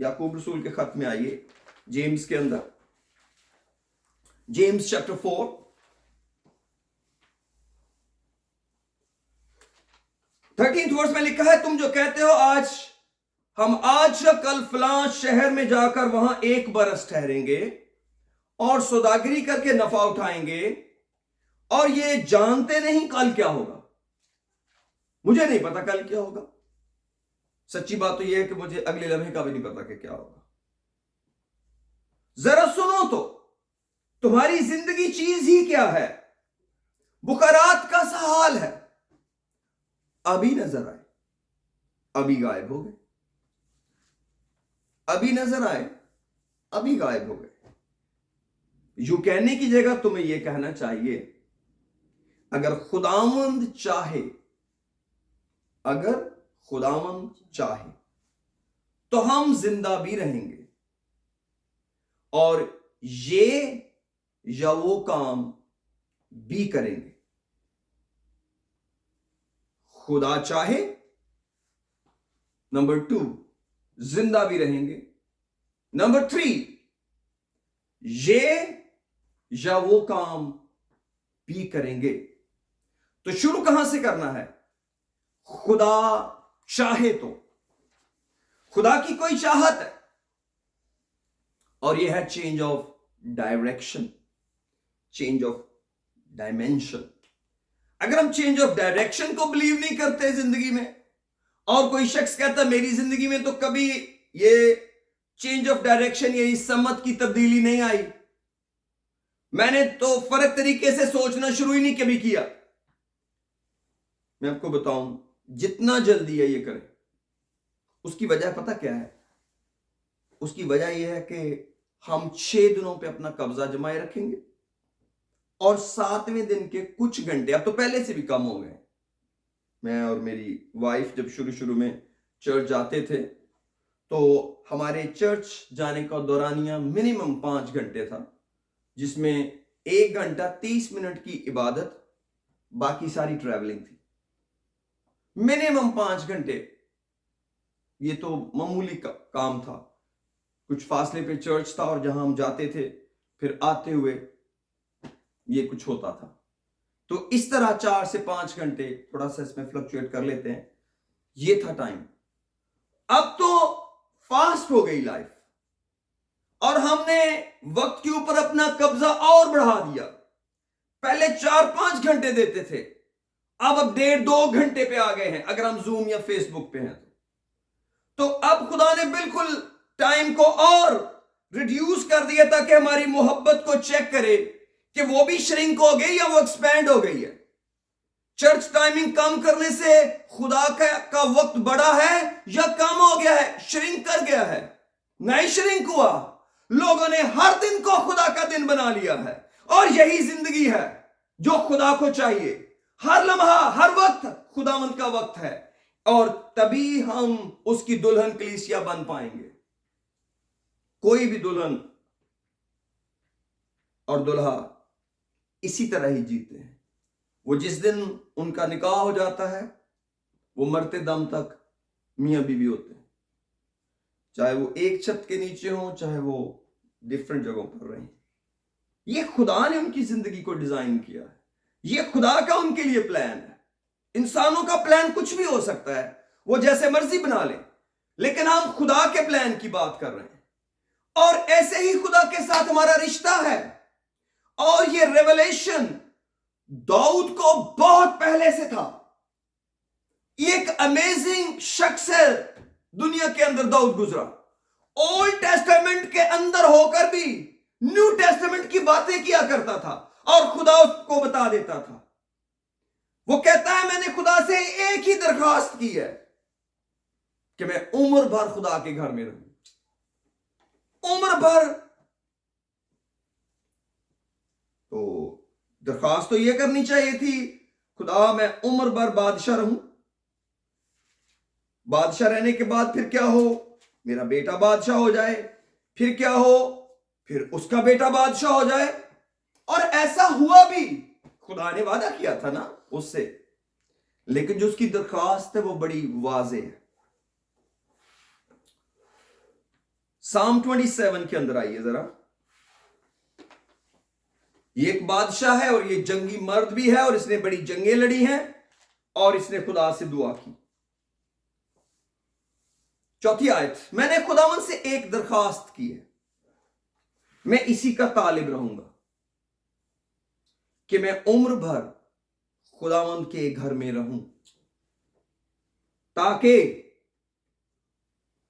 Speaker 2: याकूब रसूल के खत में आइए, जेम्स के अंदर, जेम्स चैप्टर 4 13th वर्स में लिखा है, तुम जो कहते हो हम आज या कल फलां शहर में जाकर वहां 1 बरस ठहरेंगे और सौदागरी करके नफा उठाएंगे, और ये जानते नहीं कल क्या होगा। मुझे नहीं पता कल क्या होगा। सच्ची बात तो यह है कि मुझे अगले लम्हे का भी नहीं पता कि क्या होगा। जरा सुनो तो, तुम्हारी जिंदगी चीज ही क्या है? बुखारात का सा हाल है, अभी नजर आए अभी गायब हो गए, अभी नजर आए अभी गायब हो गए। यूं कहने की जगह तुम्हें यह कहना चाहिए, अगर खुदावंद चाहे, अगर खुदावंद चाहे तो हम जिंदा भी रहेंगे और ये या वो काम भी करेंगे। खुदा चाहे, नंबर 2 जिंदा भी रहेंगे, नंबर 3 ये या वो काम भी करेंगे। तो शुरू कहां से करना है? खुदा चाहे तो। खुदा की कोई चाहत है और यह है change of direction, change of dimension. अगर हम चेंज ऑफ डायरेक्शन को बिलीव नहीं करते जिंदगी में, और कोई शख्स कहता मेरी जिंदगी में तो कभी ये चेंज ऑफ डायरेक्शन या इस सम्मत की तब्दीली नहीं आई, मैंने तो फर्क तरीके से सोचना शुरू ही नहीं कभी किया, मैं आपको बताऊं जितना जल्दी है ये करें। उसकी वजह पता क्या है? उसकी वजह यह है कि हम 6 दिनों पे अपना कब्जा जमाए रखेंगे और 7वें दिन के कुछ घंटे, अब तो पहले से भी कम हो गए। मैं और मेरी वाइफ जब शुरू में चर्च जाते थे तो हमारे चर्च जाने का दौरानिया मिनिमम 5 घंटे था, जिसमें 1 घंटा 30 मिनट की इबादत, बाकी सारी ट्रैवलिंग थी। मिनिमम 5 घंटे। ये तो मामूली काम था, कुछ फासले पे चर्च था और जहां हम जाते थे फिर आते हुए ये कुछ होता था। तो इस तरह 4 से 5 घंटे, थोड़ा सा इसमें फ्लक्चुएट कर लेते हैं, ये था टाइम। अब तो फास्ट हो गई लाइफ और हमने वक्त के ऊपर अपना कब्जा और बढ़ा दिया। पहले 4-5 घंटे देते थे, अब 1.5-2 घंटे पे आ गए हैं अगर हम जूम या फेसबुक पे हैं तो अब खुदा ने बिल्कुल टाइम को और रिड्यूस कर दिया ताकि हमारी मोहब्बत को चेक करे कि वो भी श्रिंक हो गई या वो एक्सपैंड हो गई है। चर्च टाइमिंग कम करने से खुदा का वक्त बढ़ा है या कम हो गया है, श्रिंक कर गया है? नहीं श्रिंक हुआ। लोगों ने हर दिन को खुदा का दिन बना लिया है और यही जिंदगी है जो खुदा को चाहिए। हर लम्हा, हर वक्त खुदावंद का वक्त है और तभी हम उसकी दुल्हन कलीसिया बन पाएंगे। कोई भी दुल्हन और दुल्हा इसी तरह ही जीते हैं। वो जिस दिन उनका निकाह हो जाता है वो मरते दम तक मियां बीवी होते हैं, चाहे वो एक छत के नीचे हो, चाहे वो डिफरेंट जगहों पर रहें। ये खुदा ने उनकी जिंदगी को डिजाइन किया है, ये खुदा का उनके लिए प्लान है। इंसानों का प्लान कुछ भी हो सकता है, वो जैसे मर्जी बना ले, लेकिन हम खुदा के प्लान की बात कर रहे हैं और ऐसे ही खुदा के साथ हमारा रिश्ता है। और ये रेवलेशन दाऊद को बहुत पहले से था। ये एक अमेजिंग शख्स है दुनिया के अंदर दाऊद गुजरा। ओल्ड टेस्टामेंट के अंदर होकर भी न्यू टेस्टामेंट की बातें किया करता था और खुदा उसको बता देता था। वो कहता है मैंने खुदा से एक ही दरखास्त की है कि मैं उम्र भर खुदा के घर में रहूं, उम्र भर। तो दरखास्त तो यह करनी चाहिए थी, खुदा मैं उम्र भर बादशाह रहूं। बादशाह रहने के बाद फिर क्या हो, मेरा बेटा बादशाह हो जाए, फिर क्या हो, फिर उसका बेटा बादशाह हो जाए। और ऐसा हुआ भी, खुदा ने वादा किया था ना उससे, लेकिन जो उसकी दरखास्त है वो बड़ी वाज़ेह है। साम 27 के अंदर आइए जरा। ये एक बादशाह है और ये जंगी मर्द भी है और इसने बड़ी जंगें लड़ी हैं और इसने खुदा से दुआ की। 4 आयत, मैंने खुदावन से एक दरखास्त की है, मैं इसी का तालिब रहूंगा कि मैं उम्र भर खुदावन के घर में रहूं, ताकि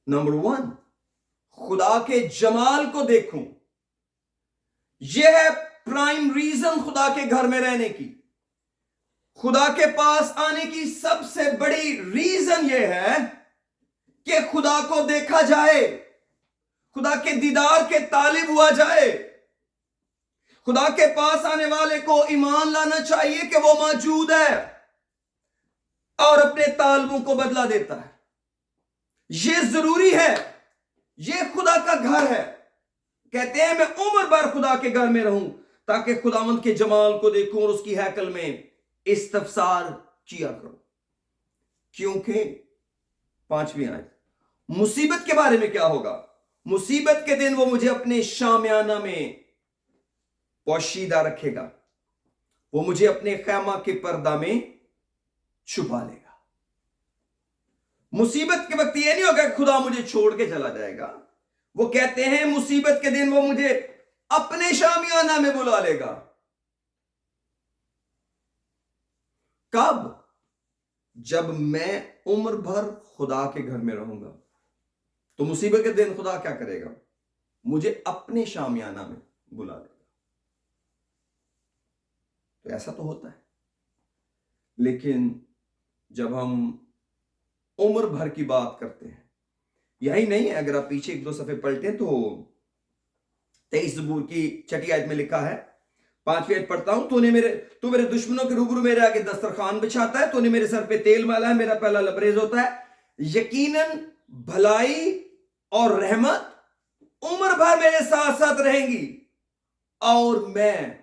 Speaker 2: नंबर 1 खुदा के जमाल को देखूं। यह है प्राइम रीजन खुदा के घर में रहने की, खुदा के पास आने की सबसे बड़ी रीजन यह है कि खुदा को देखा जाए, खुदा के दीदार के तालिब हुआ जाए। खुदा के पास आने वाले को ईमान लाना चाहिए कि वो मौजूद है और अपने तालबों को बदला देता है। ये जरूरी है, ये खुदा का घर है। कहते हैं मैं उम्र भर खुदा के घर में रहूं ताकि खुदावंद के जमाल को देखूं और उसकी हैकल में इस्तफसार किया करूं। क्योंकि 5वीं आयत, मुसीबत के बारे में क्या होगा? मुसीबत के दिन वो मुझे अपने शामियाना में पोशीदा रखेगा, वो मुझे अपने खैमा के पर्दा में छुपा लेगा। मुसीबत के वक्त ये नहीं होगा कि खुदा मुझे छोड़ के चला जाएगा। वो कहते हैं मुसीबत के दिन वो मुझे अपने शामियाना में बुला लेगा। कब? जब मैं उम्र भर खुदा के घर में रहूंगा। तो मुसीबत के दिन खुदा क्या करेगा? मुझे अपने शामियाना में बुला लेगा। तो ऐसा तो होता है, लेकिन जब हम उम्र भर की बात करते हैं, यही नहीं है। अगर आप पीछे 1-2 सफ़े पलटें तो 23 ज़बूर की 6 आयत में लिखा है, 5वीं आयत पढ़ता हूं, तू मेरे दुश्मनों के रूबरू मेरे आगे दस्तरखान बिछाता है, तूने मेरे सर पे तेल माला है, मेरा पहला लबरेज होता है। यकीनन भलाई और रहमत उम्र भर मेरे साथ साथ रहेंगी और मैं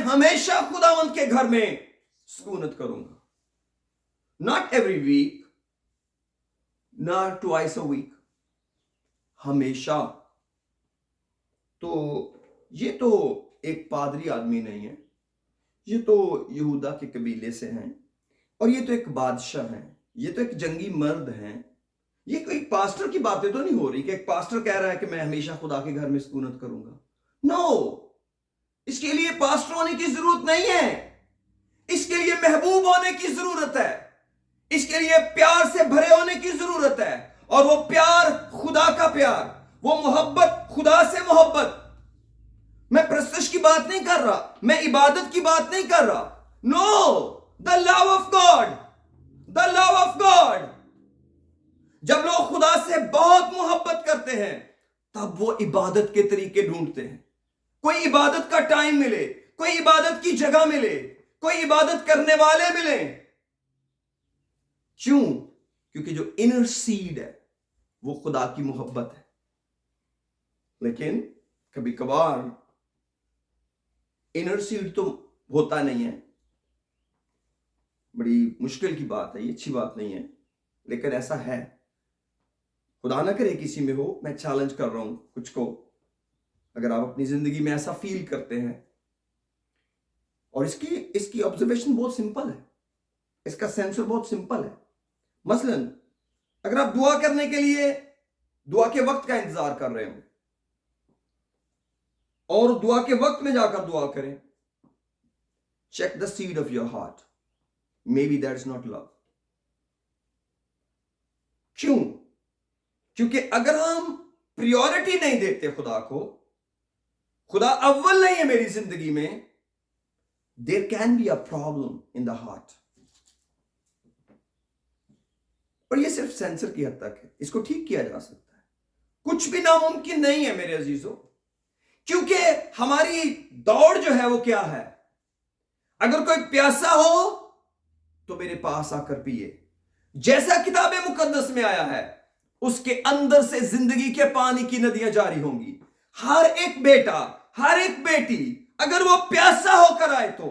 Speaker 2: हमेशा खुदावंद के घर में सुकूनत करूंगा। Not every week, not twice a week, हमेशा। तो ये तो एक पादरी आदमी नहीं है, ये तो यहूदा के कबीले से हैं और ये तो एक बादशाह हैं, ये तो एक जंगी मर्द हैं। ये कोई पास्टर की बातें तो नहीं हो रही कि एक पास्टर कह रहा है कि मैं हमेशा खुदा के घर में सुकूनत करूंगा। नो, इसके लिए पास्टर होने की जरूरत नहीं है, इसके लिए महबूब होने की जरूरत है, इसके लिए प्यार से भरे होने की जरूरत है। और वो प्यार खुदा का प्यार, वो मोहब्बत खुदा से मोहब्बत। मैं प्रस्तुत की बात नहीं कर रहा, मैं इबादत की बात नहीं कर रहा। No, the love of God, the love of God. जब लोग खुदा से बहुत मोहब्बत करते हैं तब वो इबादत के तरीके ढूंढते हैं। कोई इबादत का टाइम मिले, कोई इबादत की जगह मिले, कोई इबादत करने वाले मिले। क्यों? क्योंकि जो इनर सीड है वो खुदा की मोहब्बत है। लेकिन कभी कभार इनर सीड तो होता नहीं है। बड़ी मुश्किल की बात है, ये अच्छी बात नहीं है, लेकिन ऐसा है। खुदा ना करे किसी में हो, मैं चैलेंज कर रहा हूं कुछ को। अगर आप अपनी जिंदगी में ऐसा फील करते हैं, और इसकी ऑब्जर्वेशन बहुत सिंपल है, इसका सेंसर बहुत सिंपल है। मसलन अगर आप दुआ करने के लिए दुआ के वक्त का इंतजार कर रहे हो और दुआ के वक्त में जाकर दुआ करें, check the seed of your heart, maybe that is not love. क्यों? क्योंकि अगर हम प्रायोरिटी नहीं देते खुदा को, खुदा अव्वल नहीं है मेरी जिंदगी में, there can be a problem in the heart. और ये सिर्फ सेंसर की हद तक है, इसको ठीक किया जा सकता है। कुछ भी नामुमकिन नहीं है मेरे अजीजों, क्योंकि हमारी दौड़ जो है वो क्या है? अगर कोई प्यासा हो तो मेरे पास आकर पिए, जैसा किताब मुकद्दस में आया है, उसके अंदर से जिंदगी के पानी की नदियां जारी होंगी। हर एक बेटा, हर एक बेटी अगर वो प्यासा होकर आए तो,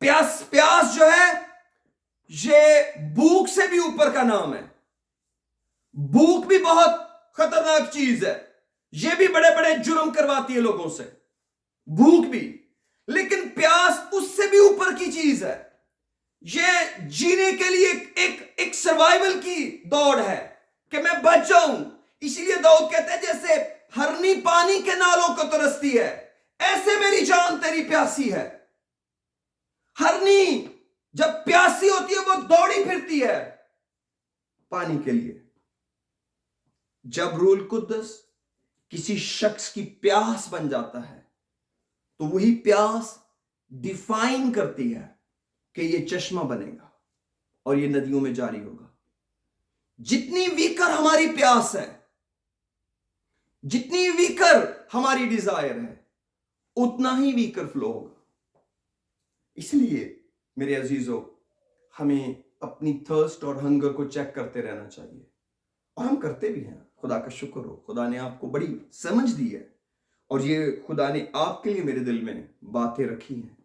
Speaker 2: प्यास जो है ये भूख से भी ऊपर का नाम है। भूख भी बहुत खतरनाक चीज है, ये भी बड़े बड़े जुर्म करवाती है लोगों से, भूख भी। लेकिन प्यास उससे भी ऊपर की चीज है, ये जीने के लिए एक सर्वाइवल की दौड़ है कि मैं बच जाऊं। इसीलिए दाऊद कहते हैं जैसे हरनी पानी के नालों को तरसती है, ऐसे मेरी जान तेरी प्यासी है। हरनी जब प्यासी होती है वो दौड़ी फिरती है पानी के लिए। जब रूल कुद्दस किसी शख्स की प्यास बन जाता है तो वही प्यास डिफाइन करती है कि ये चश्मा बनेगा और ये नदियों में जारी होगा। जितनी वीकर हमारी प्यास है, जितनी वीकर हमारी डिजायर है, उतना ही वीकर फ्लो होगा। इसलिए मेरे अजीजों, हमें अपनी थर्स्ट और हंगर को चेक करते रहना चाहिए, और हम करते भी हैं। खुदा का शुक्र हो, खुदा ने आपको बड़ी समझ दी है, और ये खुदा ने आपके लिए मेरे दिल में बातें रखी हैं,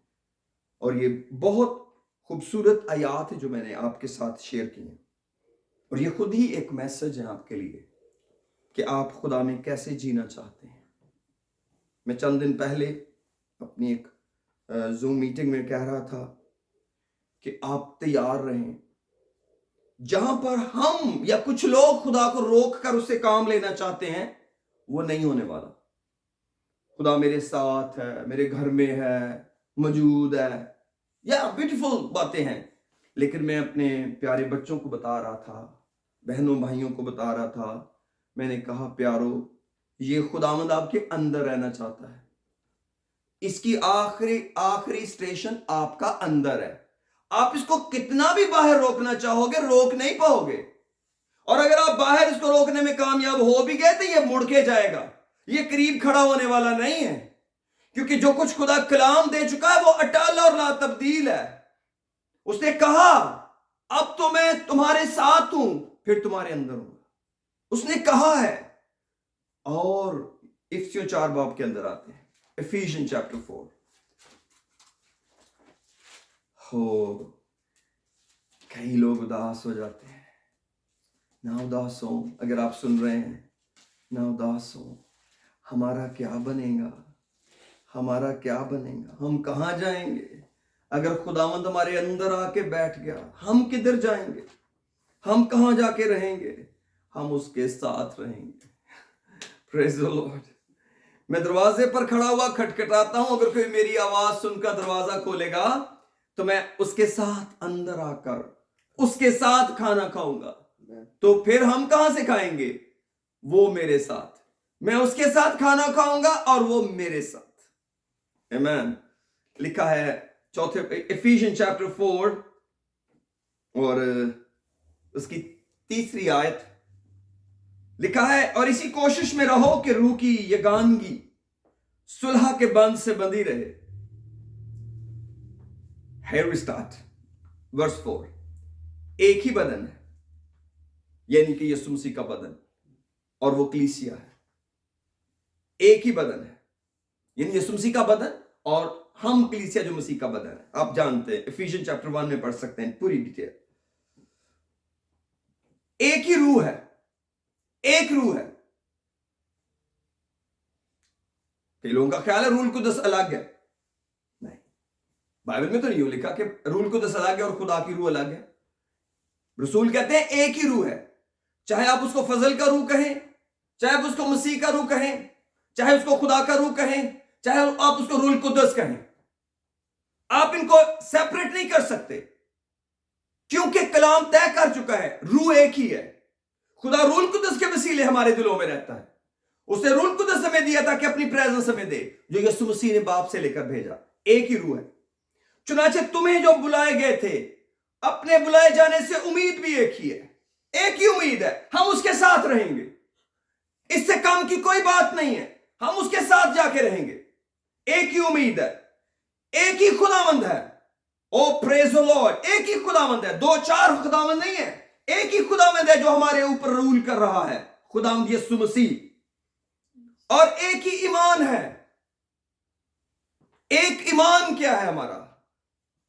Speaker 2: और ये बहुत खूबसूरत आयात है जो मैंने आपके साथ शेयर की हैं, और ये खुद ही एक मैसेज है आपके लिए कि आप खुदा में कैसे जीना चाहते हैं। मैं चंद दिन पहले अपनी एक जूम मीटिंग में कह रहा था कि आप तैयार रहें। जहां पर हम या कुछ लोग खुदा को रोक कर उससे काम लेना चाहते हैं, वो नहीं होने वाला। खुदा मेरे साथ है, मेरे घर में है, मौजूद है, या ब्यूटीफुल बातें हैं। लेकिन मैं अपने प्यारे बच्चों को बता रहा था, बहनों भाइयों को बता रहा था, मैंने कहा प्यारो, ये खुदावंद आपके अंदर रहना चाहता है। इसकी आखिरी स्टेशन आपका अंदर है। आप इसको कितना भी बाहर रोकना चाहोगे, रोक नहीं पाओगे। और अगर आप बाहर इसको रोकने में कामयाब हो भी गए तो ये मुड़ के जाएगा, ये करीब खड़ा होने वाला नहीं है। क्योंकि जो कुछ खुदा कलाम दे चुका है वो अटल और ला तब्दील है। उसने कहा अब तो मैं तुम्हारे साथ हूं, फिर तुम्हारे अंदर हूं, उसने कहा है। और इफिसियों 4 बाब के अंदर आते हैं, एफिशियन चैप्टर 4। हो कई लोग उदास हो जाते हैं। ना उदास हो, अगर आप सुन रहे हैं, ना उदास हो। हमारा क्या बनेगा, हमारा क्या बनेगा, हम कहां जाएंगे? अगर खुदावंद हमारे अंदर आके बैठ गया, हम किधर जाएंगे, हम कहां जाके रहेंगे? हम उसके साथ रहेंगे। Praise the Lord. मैं दरवाजे पर खड़ा हुआ खटखटाता हूं, अगर कोई मेरी आवाज सुनकर दरवाजा खोलेगा तो मैं उसके साथ अंदर आकर उसके साथ खाना खाऊंगा। तो फिर हम कहां से खाएंगे? वो मेरे साथ, मैं उसके साथ खाना खाऊंगा और वो मेरे साथ। आमीन। लिखा है चौथे एफिशियन चैप्टर 4 और उसकी 3री आयत, लिखा है और इसी कोशिश में रहो कि रूह की यगानगी सुलह के बंध से बंधी रहे। Here we start. Verse 4. एक ही बदन है, यानी कि यीशु मसीह का बदन, और वो कलीसिया है। एक ही बदन है, यानी यीशु मसीह का बदन, और हम कलीसिया जो मसीह का बदन है। आप जानते हैं, एफिशियन चैप्टर 1 में पढ़ सकते हैं पूरी डिटेल। एक ही रूह है, एक रूह है। कई लोगों का ख्याल है रूल कुदस अलग है। नहीं, बाइबल में तो नहीं लिखा कि रूल कुदस अलग है और खुदा की रूह अलग है। रसूल कहते हैं एक ही रूह है। चाहे आप उसको फजल का रूह कहें, चाहे आप उसको मसीह का रूह कहें, चाहे उसको खुदा का रूह कहें, चाहे आप उसको रूल कुदस कहें, आप इनको सेपरेट नहीं कर सकते, क्योंकि कलाम तय कर चुका है रूह एक ही है। खुदा रूल कुदस के वसीले हमारे दिलों में रहता है। उसने रूल कुदस हमें दिया था कि अपनी प्रेजेंस हमें दे, जो यीशु मसीह ने बाप से लेकर भेजा। एक ही रूह है। चुनाचे तुम्हें जो बुलाए गए थे, अपने बुलाए जाने से उम्मीद भी एक ही है। एक ही उम्मीद है, हम उसके साथ रहेंगे। इससे कम की कोई बात नहीं है, हम उसके साथ जाके रहेंगे। एक ही उम्मीद है, एक ही खुदावंद है। ओ प्रेज द लॉर्ड। एक ही खुदावंद है, 2-4 खुदावंद नहीं है। एक ही खुदावंद है जो हमारे ऊपर रूल कर रहा है, खुदावंद यीशु मसीह। और एक ही ईमान है। एक ईमान क्या है हमारा?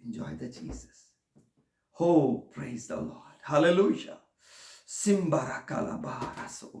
Speaker 2: Enjoy the Jesus. Oh, praise the Lord. Hallelujah. Simbara kala baharaso.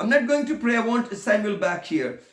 Speaker 2: I'm not going to pray. I want Samuel back here.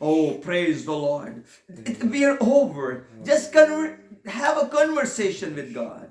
Speaker 2: Oh, praise the Lord. We are over. Just have a conversation with God.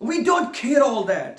Speaker 2: We don't care all that.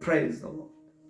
Speaker 2: Praise the Lord.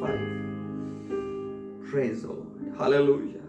Speaker 2: 5. Praise the Lord. Hallelujah.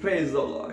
Speaker 2: Praise the Lord.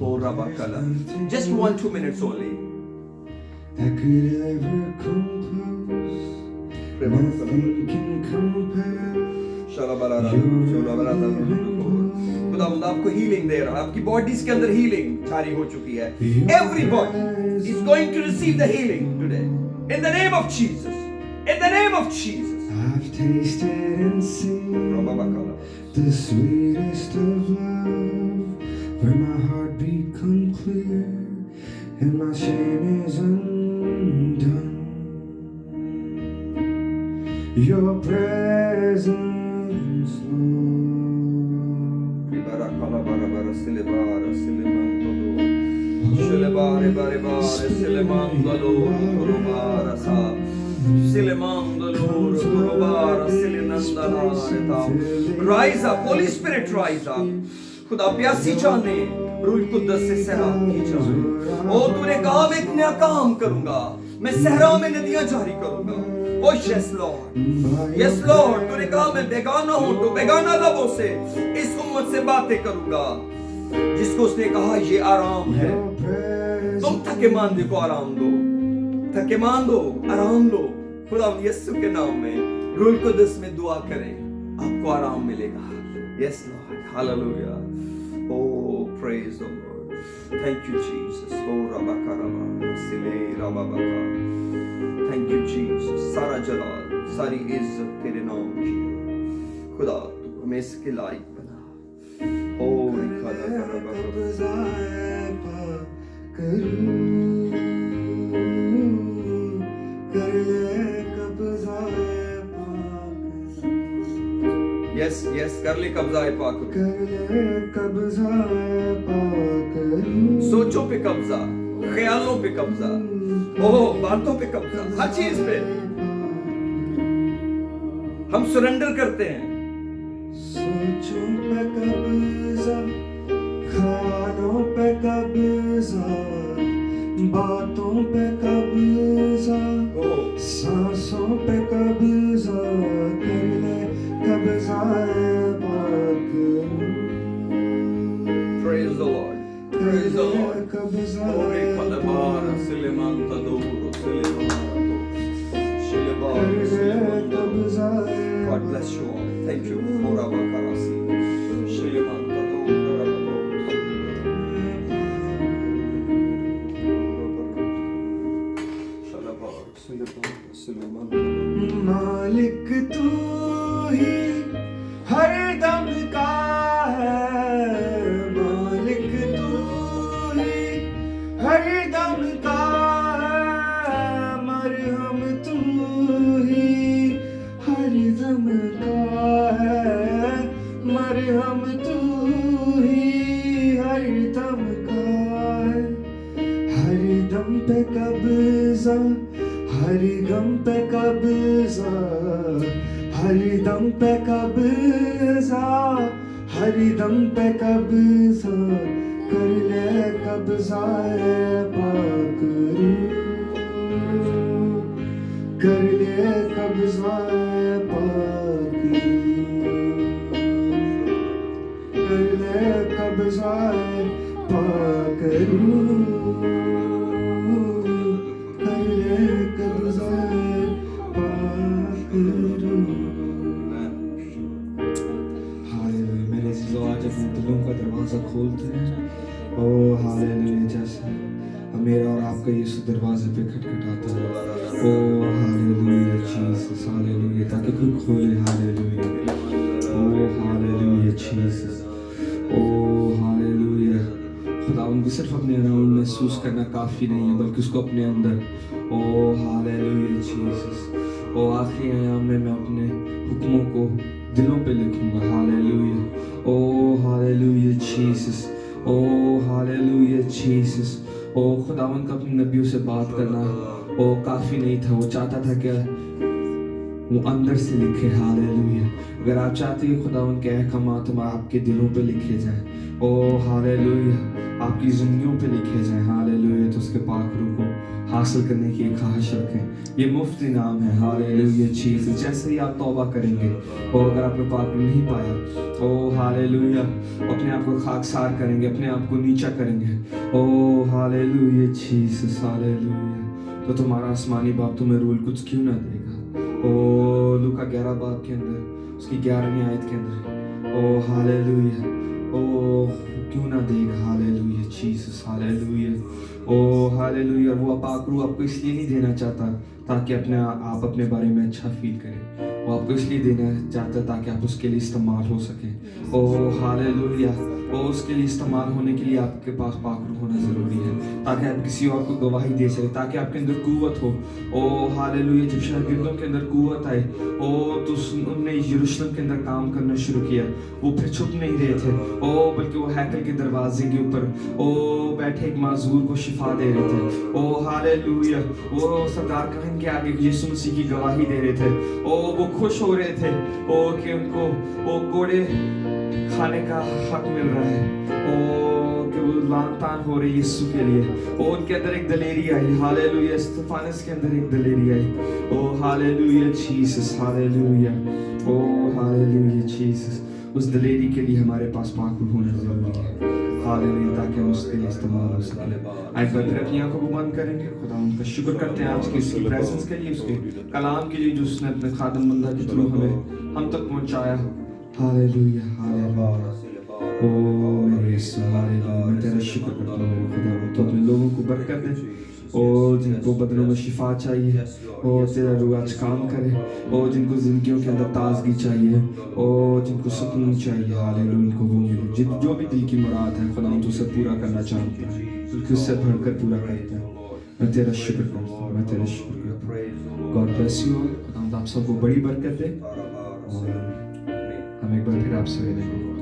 Speaker 2: Oh, Rabba Kala. Just 1-2 minutes only.
Speaker 3: that could ever come close. Nothing can compare.
Speaker 2: खुदावंद आपको healing दे रहा है, आपकी bodies के अंदर healing जारी हो चुकी है. Everybody is going to receive the healing today in the name of Jesus. In the name of Jesus.
Speaker 3: I've tasted and seen the sweetest of love, where my heart become clear and my shame is undone. Your presence, Lord.
Speaker 2: Rise up, Holy Spirit, rise up. खुदा प्यासी जाने, रूह कुद्दस से सैराब की जाने. ओ तूने कहा मैं एक नया काम करूंगा, मैं सहरा में नदियां जारी करूंगा. Oh yes Lord, yes Lord. तूने कहा मैं बेगाना हूं तो बेगाना लबों से इस उम्मत से बातें करूंगा, जिसको उसने कहा ये आराम है. तुम थके मांदे को आराम दो, थके मांदो आराम लो. खुदा यीशु के नाम में रूह कुद्दस में दुआ करें, आपको आराम मिलेगा. Yes Lord, hallelujah. Oh praise the Lord. Thank you Jesus. Oh Rabakarama Sile Rababaka. Thank you Jesus. सारा जलाल, सारी इज्जत तेरे नाम की है. खुदा तू हमें इसके लायक बना. ओ निकाला Yes, yes, कर ले कब्जा पाक. सोचों पे कब्जा, ख्यालों पे कब्जा, ओह बातों पे कब्जा, हर चीज पे हम सरेंडर करते हैं.
Speaker 3: सोचों पे कब्जा, ख्यालों पे कब्जा, बातों पे कब्जा, सांसों पे कब्जा, कर ले कब्जा पाक.
Speaker 2: Praise the Lord. Praise the Lord. Ore kalabar Suleiman tadoro Suleiman. God bless you all. Thank you. Ora bakarasi. Suleiman tadoro. Suleiman.
Speaker 3: मालिक तू ही हर दम का है, मालिक तू ही हर दम का है, मरहम तू ही हर दम का है, मरहम तू ही हर दम का है. हर दम पे कब्जा, हर गम पे कब्जा, हर दम पे कब्जा, हर दम पे कब्जा, कर ले कब्जा पाक. कर ले कब्जा पाक, कर ले कब्जा पाक. दरवाजा खोलते हैं. Oh hallelujah. जैसे मेरा और आपका यीशु दरवाजे पे खटखटाता है. ओह हालेलुया जीसस, हालेलुया, ताकि कोई खोले. Hallelujah. Oh hallelujah Jesus. Oh hallelujah. खुदावंद को सिर्फ अपने अराउंड महसूस करना काफ़ी नहीं है, बल्कि उसको अपने अंदर. Oh hallelujah Jesus. ओह आखिरी आयाम में मैं अपने हुक्मों को दिलों पे लिखूंगा. Hallelujah. Oh hallelujah Jesus. Oh hallelujah Jesus. ओह खुदावंद का अपने नबियों से बात करना ओह काफ़ी नहीं था, वो चाहता था कि वो अंदर से लिखे. हालेलुया. अगर आप चाहते हैं खुदावंद के अहकामात आपके दिलों पे लिखे जाएं, ओह हालेलुया, आपकी ज़िंदगियों पे लिखे जाएं. हालेलुया. तो उसके पाक रूह को हासिल करने की एक ख्वाहिश रखें. ये मुफ्त इनाम है. Hallelujah Jesus. जैसे ही आप तौबा करेंगे और अगर आपने पाक रूह नहीं पाया, ओह हालेलुया, अपने आप को खाकसार करेंगे, अपने आप को नीचा करेंगे. Oh hallelujah Jesus. हालेलुया. तो तुम्हारा आसमानी बाप तुम्हें रूल कुछ क्यों ना देगा। ओ लूका 11 बाब के अंदर उसकी 11वीं आयत के अंदर ओ हालेलुया, ओ क्यों ना देगा। हालेलुया जीसस, हालेलुया, ओ हालेलुया। वो अपाक रूह आपको इसलिए नहीं देना चाहता ताकि आप अपने बारे में अच्छा फील करें, वो आपको इसलिए देना चाहता है ताकि आप उसके लिए इस्तेमाल हो सकें। ओ हालेलुया, वो उसके लिए इस्तेमाल होने के लिए आपके पास पाक रूह होना ज़रूरी है ताकि आप किसी और को गवाही दे सकें, ताकि आपके अंदर कुव्वत हो। ओ हालेलुया, जब शागिर्दों के अंदर कुव्वत आए ओ तो उन्होंने यरूशलेम के अंदर काम करना शुरू किया। वो फिर छुप नहीं रहे थे ओ, बल्कि वो हैकल के दरवाजे के ऊपर ओ बैठे एक माजूर को शिफा दे रहे थे। ओ हालेलुया, वो सरदार कहन के आगे यीशु मसीह की गवाही दे रहे थे। ओ वो खुश हो रहे थे ओ कि उनको ओ कोड़े खाने का हक मिल रहा है, ओ कि वो लानतान हो रही यीशु के लिए। ओ उनके अंदर एक दलेरी आई। हालेलुया, स्तिफानस के अंदर एक दलेरी आई। ओ हालेलुया जीसस, हालेलुया, ओ हालेलुया जीसस। उस दलेरी के लिए हमारे पास पाक रूह होना जरूरी है। हालेलुया, ताकि हम उसके लिए इस्तेमाल हो सके। आज बार फिर अपनी आंखों को बंद करेंगे। खुदा उनका शुक्र करते हैं आज की उसकी प्रेजेंस के लिए, उसके कलाम के लिए जो उसने अपने खादम बंदा के थ्रू हमें हम तक पहुंचाया। हालेलुया, हालेलुया, ओ मेरे यीशु, हालेलुया। मैं तेरा शुक्र करता हूँ मेरे खुदा, तो अपने लोगों को बरकत दे ओ जिनको बदनों में शिफा चाहिए ओ तेरा रूह आज काम करे। ओ जिनको जिंदगियों के अंदर ताजगी चाहिए ओ जिनको सुकून चाहिए, हालेलुया, उनको वो मिले। जो भी दिल की मुराद है खुदा तो उसे पूरा करना चाहता है, बल्कि उससे बढ़कर पूरा करता है। मैं तेरा शुक्र करता हूँ, मैं तेरा शुक्र करता हूँ। God bless you all. खुदा आप सबको बड़ी बरकत दे और हम एक बार फिर आपसे मिलेंगे।